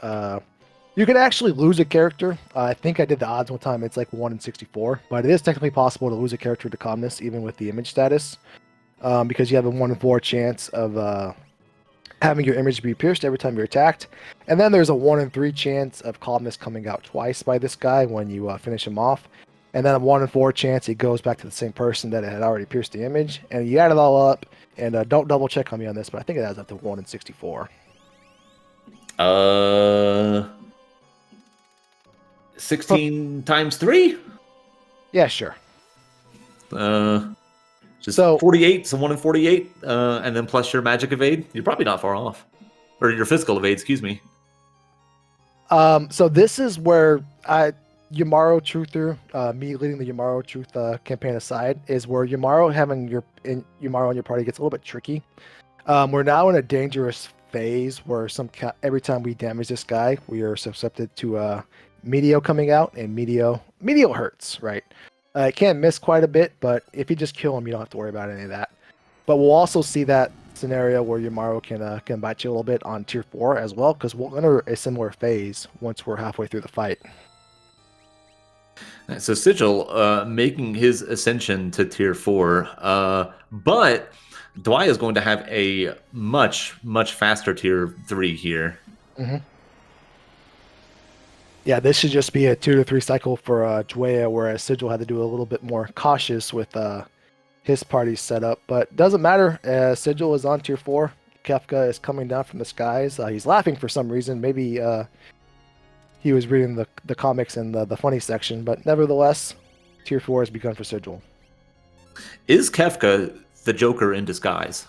You can actually lose a character. I think I did the odds one time. It's like 1 in 64. But it is technically possible to lose a character to calmness, even with the image status. Because you have a 1 in 4 chance of having your image be pierced every time you're attacked. And then there's a 1 in 3 chance of calmness coming out twice by this guy when you finish him off. And then a 1 in 4 chance it goes back to the same person that it had already pierced the image. And you add it all up. And don't double check on me on this, but I think it adds up to 1 in 64. 16 times 3? Yeah, sure. Just So 48, so 1 in 48, and then plus your magic evade. You're probably not far off. Or your physical evade, excuse me. So this is where Yamaro Truther, me leading the Yamaro Truth campaign aside, is where Yamaro having Yamaro in your party gets a little bit tricky. We're now in a dangerous phase where every time we damage this guy, we are susceptible to Meteo coming out, and Meteo hurts, right? It can miss quite a bit, but if you just kill him, you don't have to worry about any of that. But we'll also see that scenario where Yamaro can bite you a little bit on tier 4 as well, because we'll enter a similar phase once we're halfway through the fight. So Sigil making his ascension to tier 4, but Dwyer is going to have a much, much faster tier 3 here. Mm-hmm. Yeah, this should just be a 2 to 3 cycle for Dwaya, whereas Sigil had to do a little bit more cautious with his party setup. But doesn't matter. Sigil is on tier 4. Kefka is coming down from the skies. He's laughing for some reason. Maybe he was reading the comics in the funny section. But nevertheless, tier 4 has begun for Sigil. Is Kefka the Joker in disguise?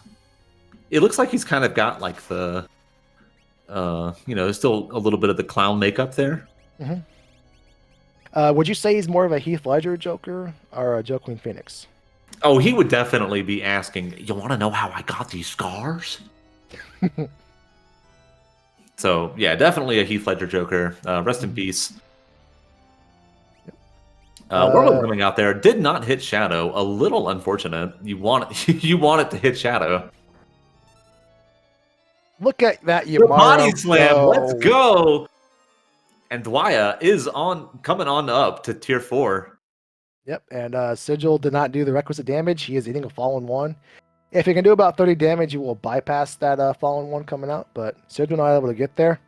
It looks like he's kind of got like the, still a little bit of the clown makeup there. Mm-hmm. Would you say he's more of a Heath Ledger Joker or a Joaquin Phoenix? Oh, he would definitely be asking, you want to know how I got these scars? So, yeah, definitely a Heath Ledger Joker. Rest in peace. Warlock coming out there did not hit Shadow. A little unfortunate. You want it to hit Shadow. Look at that The Yamaro body slam. go. Let's go. And Dwaya is coming on up to tier 4. Yep, and Sigil did not do the requisite damage. He is eating a fallen 1. If he can do about 30 damage, he will bypass that fallen 1 coming out, but Sigil not able to get there.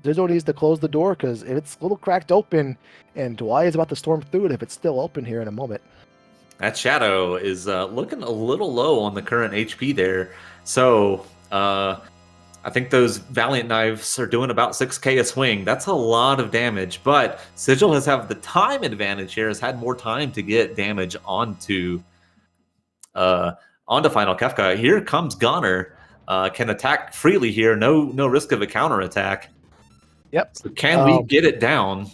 Sigil needs to close the door, because if it's a little cracked open, and Dwaya is about to storm through it if it's still open here in a moment. That Shadow is looking a little low on the current HP there. So, I think those Valiant Knives are doing about 6k a swing. That's a lot of damage, but Sigil has had the time advantage here, has had more time to get damage onto Final Kefka. Here comes Goner. Can attack freely here, no risk of a counterattack. Yep. So can we get it down?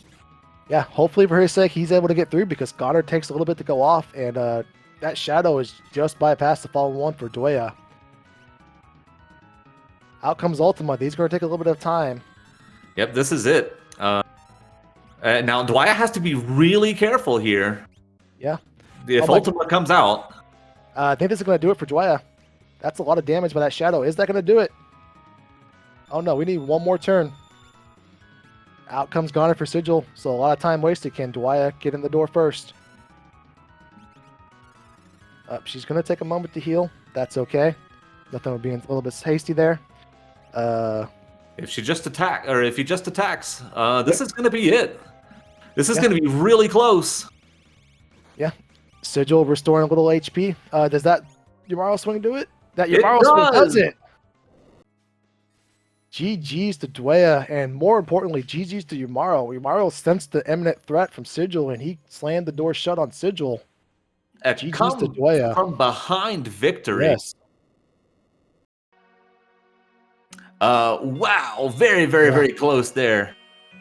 Yeah, hopefully for his sake, he's able to get through because Goddard takes a little bit to go off, and that shadow is just bypassed the fallen one for Dwaya. Out comes Ultima. These are going to take a little bit of time. Yep, this is it. Now, Dwaya has to be really careful here. Yeah. If Ultima comes out. I think this is going to do it for Dwaya. That's a lot of damage by that shadow. Is that going to do it? Oh, no. We need one more turn. Out comes Goner for Sigil. So a lot of time wasted. Can Dwaya get in the door first? She's going to take a moment to heal. That's okay. Nothing would be a little bit hasty there. If he just attacks, this is going to be it. This is going to be really close. Yeah. Sigil restoring a little HP. Does that Yumaro swing do it? That Yumaro swing does it. GG's to Dwaya, and more importantly, GG's to Yumaro. Yumaro sensed the imminent threat from Sigil, and he slammed the door shut on Sigil. GG's to Dwaya. From behind victory. Yes. Wow, very close there.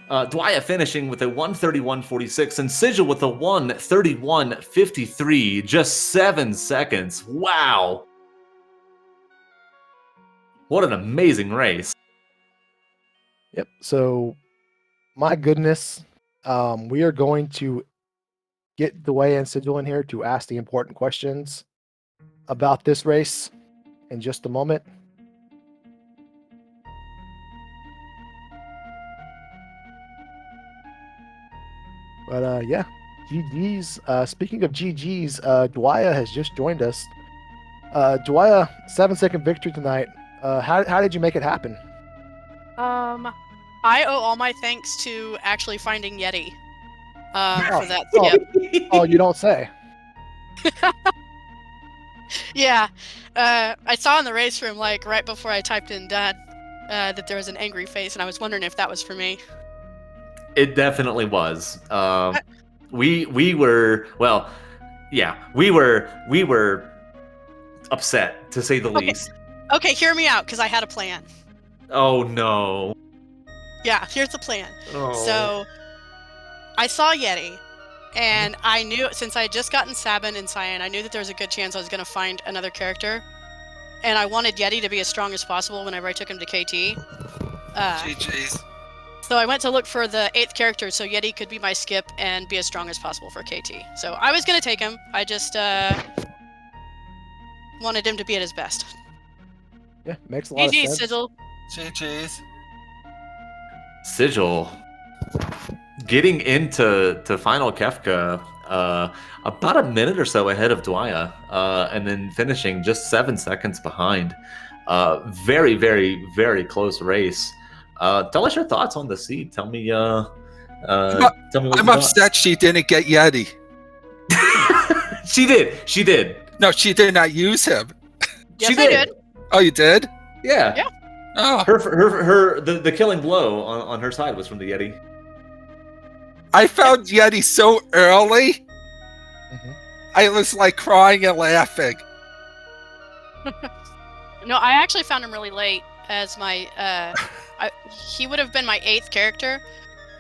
Dwaya finishing with a 131.46 and Sigil with a 131.53, just 7 seconds. Wow. What an amazing race. Yep. So, my goodness, we are going to get Dwaya and Sigil in here to ask the important questions about this race in just a moment. But yeah, GG's. Speaking of GG's, Dwaya has just joined us. Dwaya, 7-second victory tonight. How did you make it happen? I owe all my thanks to actually finding Yeti for that skip. Oh, you don't say. Yeah, I saw in the race room, like right before I typed in done, that there was an angry face, and I was wondering if that was for me. It definitely was. We were upset, to say the least. Okay, hear me out, because I had a plan. Oh no. Yeah, here's the plan. Oh. So, I saw Yeti, and I knew, since I had just gotten Sabin and Cyan, I knew that there was a good chance I was going to find another character. And I wanted Yeti to be as strong as possible whenever I took him to KT. GG's. So I went to look for the 8th character so Yeti could be my skip and be as strong as possible for KT. So I was going to take him. I just wanted him to be at his best. Yeah, makes a lot of sense. Sigil. GG's. Sigil getting into Final Kefka about a minute or so ahead of Dwaya, and then finishing just 7 seconds behind. Very close race. Tell us your thoughts on the seed. Tell me what I'm upset she didn't get Yeti. She did. No, she did not use him. Yes, I did. Oh, you did? Yeah. Yeah. Oh. The killing blow on her side was from the Yeti. I found Yeti so early. Mm-hmm. I was like crying and laughing. No, I actually found him really late as my he would have been my 8th character,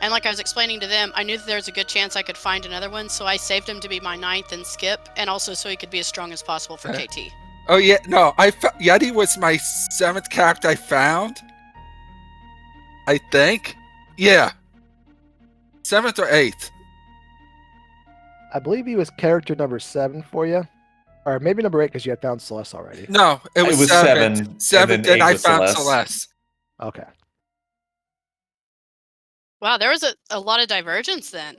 and like I was explaining to them, I knew that there was a good chance I could find another one, so I saved him to be my 9th and skip, and also so he could be as strong as possible for KT. Oh yeah, no, Yeti was my 7th character I found. I think, yeah, 7th or 8th. I believe he was character number 7 for you, or maybe number 8 because you had found Celeste already. No, it was 7. 7, and I found Celeste. Okay. Wow, there was a lot of divergence then.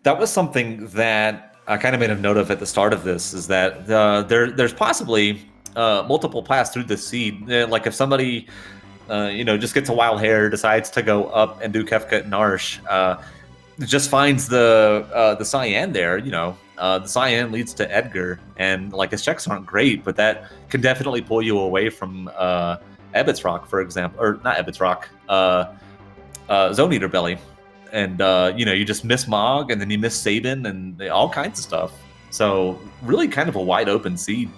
That was something that I kind of made a note of at the start of this, is that there's possibly multiple paths through the seed. Like if somebody, just gets a wild hair, decides to go up and do Kefka and Narsh, just finds the cyan there. The cyan leads to Edgar, and like his checks aren't great, but that can definitely pull you away from Ebbets Rock, for example, or not Ebbets Rock, Zone Eater Belly, and you just miss Mog, and then you miss Sabin, and all kinds of stuff. So really, kind of a wide open seed.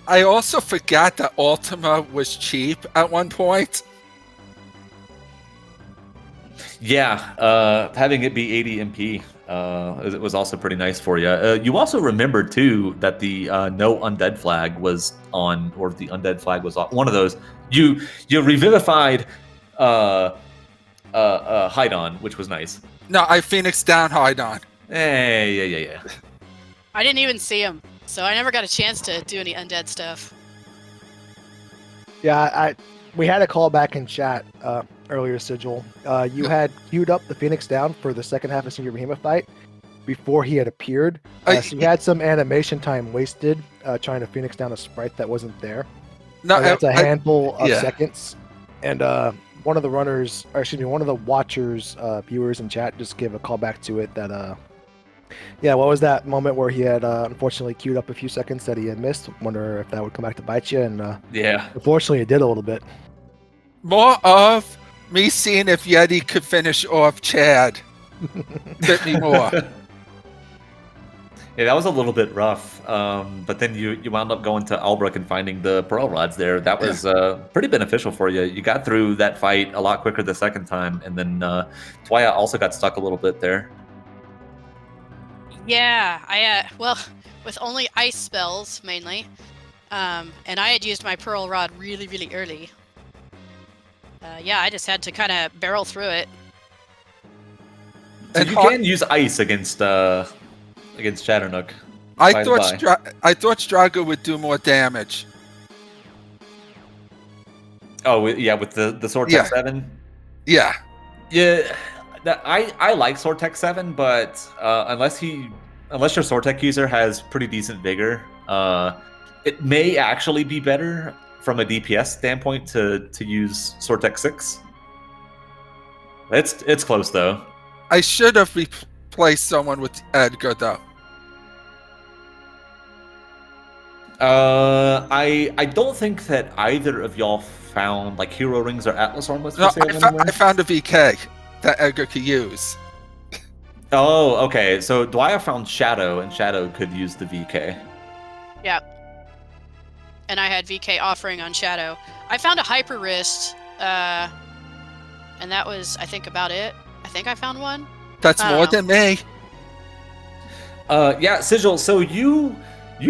I also forgot that Ultima was cheap at one point. Yeah, having it be 80 MP it was also pretty nice for you. You also remembered too that the no undead flag was on, or the undead flag was on. One of those. You revivified Hydon, which was nice. No, I Phoenix down Hydon. Yeah. I didn't even see him, so I never got a chance to do any undead stuff. Yeah, we had a call back in chat earlier, Sigil. You had queued up the Phoenix down for the second half of Senior Behemoth fight before he had appeared. So you had some animation time wasted trying to Phoenix down a sprite that wasn't there. No, that's a handful of yeah. seconds. And one of the runners, or excuse me, one of the watchers, viewers in chat just gave a call back to it that, what was that moment where he had unfortunately queued up a few seconds that he had missed? Wonder if that would come back to bite you. And yeah, unfortunately, it did a little bit. More of me seeing if Yeti could finish off Chad. Bit me more. Yeah, that was a little bit rough. But then you wound up going to Albrook and finding the Pearl Rods there. That was pretty beneficial for you. You got through that fight a lot quicker the second time, and then Twaya also got stuck a little bit there. Yeah, I with only ice spells mainly, and I had used my Pearl Rod really, really early. I just had to kind of barrel through it. So you can use ice against Chatternook. I thought Strago would do more damage. Oh yeah, with the Sword Tech 7. Yeah. I like Sword Tech 7, but unless your Sword Tech user has pretty decent vigor, it may actually be better from a DPS standpoint to use Sword Tech 6. It's close though. I should have replaced someone with Edgar though. I don't think that either of y'all found like hero rings or Atlas armlets. No, I found a VK that Edgar could use. Oh, okay. So Dwyer found Shadow, and Shadow could use the VK. Yeah. And I had VK offering on Shadow. I found a Hyper Wrist, and that was, I think, about it. I think I found one. That's more than me. Yeah, Sigil. So you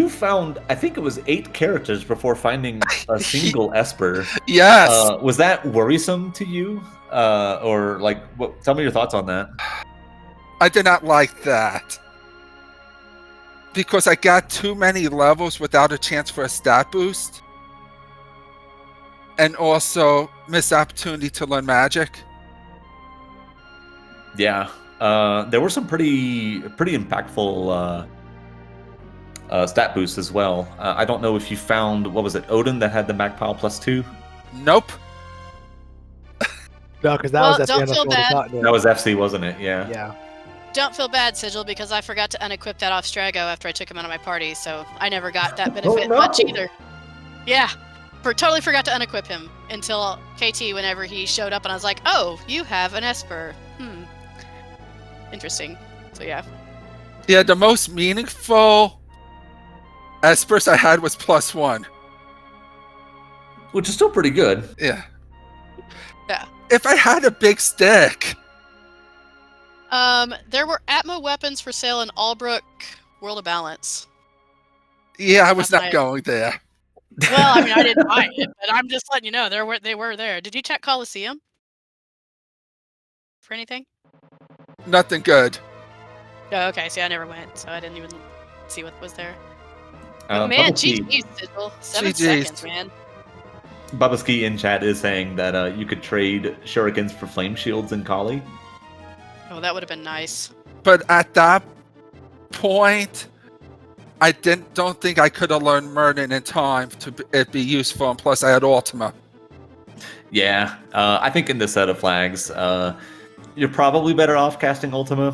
found, I think it was 8 characters before finding a single Esper. Yes. Was that worrisome to you, or like? Tell me your thoughts on that. I did not like that. Because I got too many levels without a chance for a stat boost. And also missed opportunity to learn magic. Yeah. There were some pretty impactful stat boosts as well. I don't know if you found, what was it, Odin that had the Magpile +2? Nope. No, because that was at the end of bad. That was FC, wasn't it? Yeah. Yeah. Don't feel bad, Sigil, because I forgot to unequip that off Strago after I took him out of my party, so I never got that benefit much either. Yeah, totally forgot to unequip him until KT whenever he showed up, and I was like, oh, you have an Esper. Interesting. So yeah. Yeah, the most meaningful Espers I had was +1. Which is still pretty good. Yeah. Yeah. If I had a big stick. There were Atmo weapons for sale in Albrook World of Balance. Yeah, I was not going there. Well, I mean, I didn't buy it, but I'm just letting you know they were there. Did you check Coliseum for anything? Nothing good. Oh, okay. See, I never went, so I didn't even see what was there. But man, GG's, Sigil. 7 seconds, man. Bubbaski in chat is saying that you could trade shurikens for flame shields in Kali. Oh, that would have been nice. But at that point, I don't think I could have learned Merlin in time to it be useful, and plus I had Ultima. Yeah, I think in this set of flags, You're probably better off casting Ultima,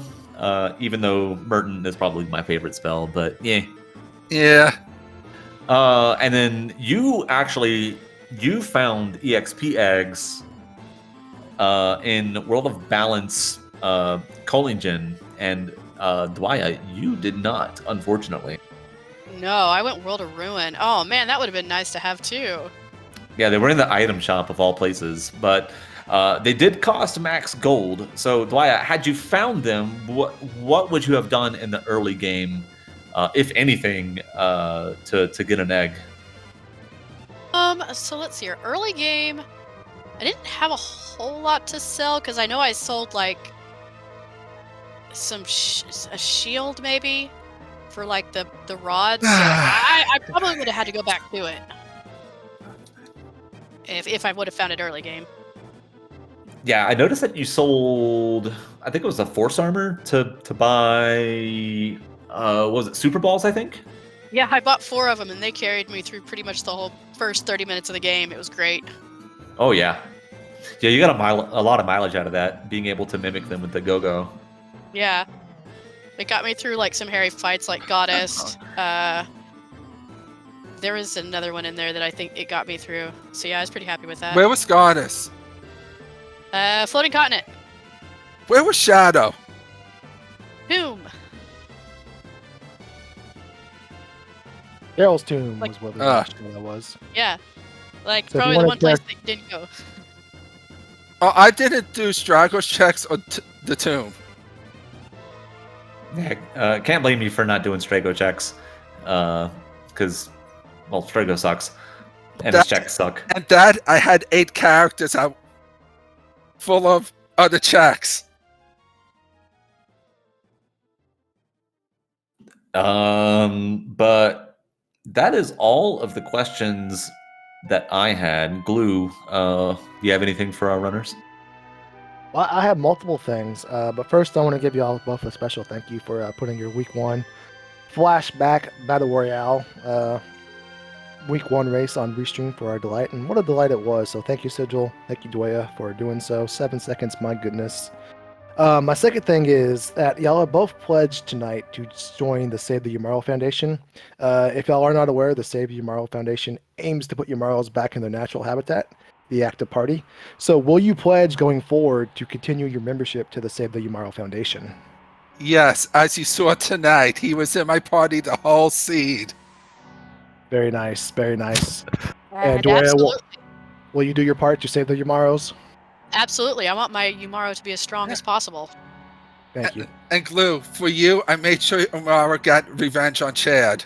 even though Merton is probably my favorite spell. But yeah. Yeah. And then you found EXP eggs in World of Balance Collingen, and Dwaya, you did not, unfortunately. No, I went World of Ruin. Oh man, that would have been nice to have too. Yeah, they were in the item shop of all places, but they did cost max gold. So Dwaya, had you found them, what would you have done in the early game, if anything, to get an egg? So let's see here. Early game, I didn't have a whole lot to sell because I know I sold like some a shield maybe for like the rods. So I probably would have had to go back to it if I would have found it early game. Yeah, I noticed that you sold, I think it was a force armor to buy, what was it, Super Balls, I think? Yeah, I bought 4 of them and they carried me through pretty much the whole first 30 minutes of the game. It was great. Oh yeah. Yeah, you got a lot of mileage out of that, being able to mimic them with the go-go. Yeah. It got me through like some hairy fights like Goddess. There was another one in there that I think it got me through. So yeah, I was pretty happy with that. Where was Goddess? Floating Continent. Where was Shadow? Boom. Daryl's Tomb Like- was what that was. Yeah. Like So if you probably the wanna one place check- that didn't go. Oh, I didn't do Stragos checks on the tomb. Yeah, can't blame you for not doing Strago checks, because, well, Strago sucks, and his checks suck. And that I had 8 characters out full of other checks. But that is all of the questions that I had. Glue, do you have anything for our runners? Well, I have multiple things, but first I want to give you all both a special thank you for putting your Week 1 flashback Battle Royale Week 1 race on Restream for our delight, and what a delight it was. So thank you, Sigil. Thank you, Dwaya, for doing so. 7 seconds, my goodness. My second thing is that y'all are both pledged tonight to join the Save the Yumaro Foundation. If y'all are not aware, the Save the Yumaro Foundation aims to put Yumaros back in their natural habitat, the active party. So will you pledge going forward to continue your membership to the Save the Yumaro Foundation? Yes, as you saw tonight, he was in my party the whole seed. Very nice, very nice. And Dwaya, Absolutely. will you do your part to save the Yumaros? Absolutely. I want my Yumaro to be as strong as possible. Thank you. And Glue, for you, I made sure Umara got revenge on Chad.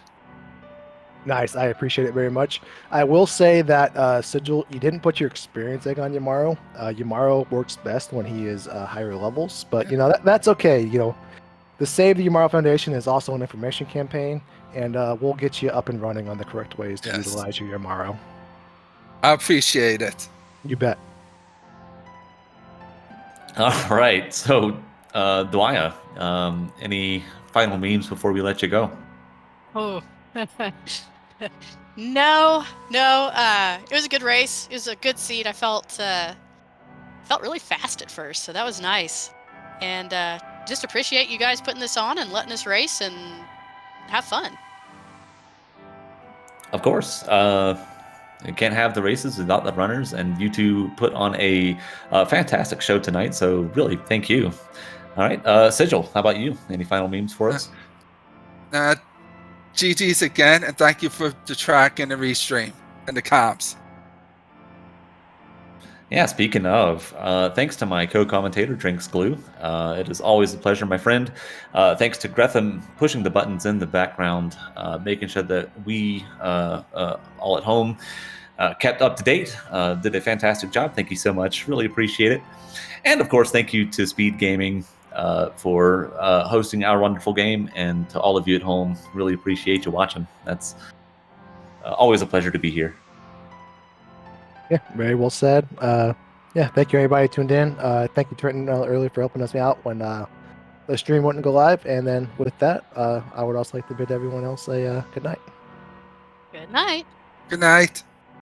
Nice, I appreciate it very much. I will say that, Sigil, you didn't put your experience egg on Yumaro. Yumaro works best when he is higher levels, but you know that's okay. You know, the Save the Yumaro Foundation is also an information campaign, and we'll get you up and running on the correct ways to Yes. utilize your Yumaro. I appreciate it. You bet. All right, so Dwaya, any final memes before we let you go? Oh. No. It was a good race. It was a good seed. I felt really fast at first, so that was nice. And just appreciate you guys putting this on and letting us race and have fun. Of course. You can't have the races without the runners, and you two put on a fantastic show tonight, so really, thank you. All right, Sigil, how about you? Any final memes for us? GG's again, and thank you for the track and the restream and the comps. Yeah, speaking of, thanks to my co-commentator, Drinks Glue. It is always a pleasure, my friend. Thanks to Gretham pushing the buttons in the background, making sure that we, all at home, kept up to date. Did a fantastic job. Thank you so much. Really appreciate it. And of course, thank you to SpeedGaming for hosting our wonderful game, and to all of you at home. Really appreciate you watching. That's always a pleasure to be here. Yeah, very well said. Yeah, thank you everybody who tuned in. Thank you Trenton earlier for helping us out when the stream wouldn't go live. And then with that, I would also like to bid everyone else a good night. Good night. Good night.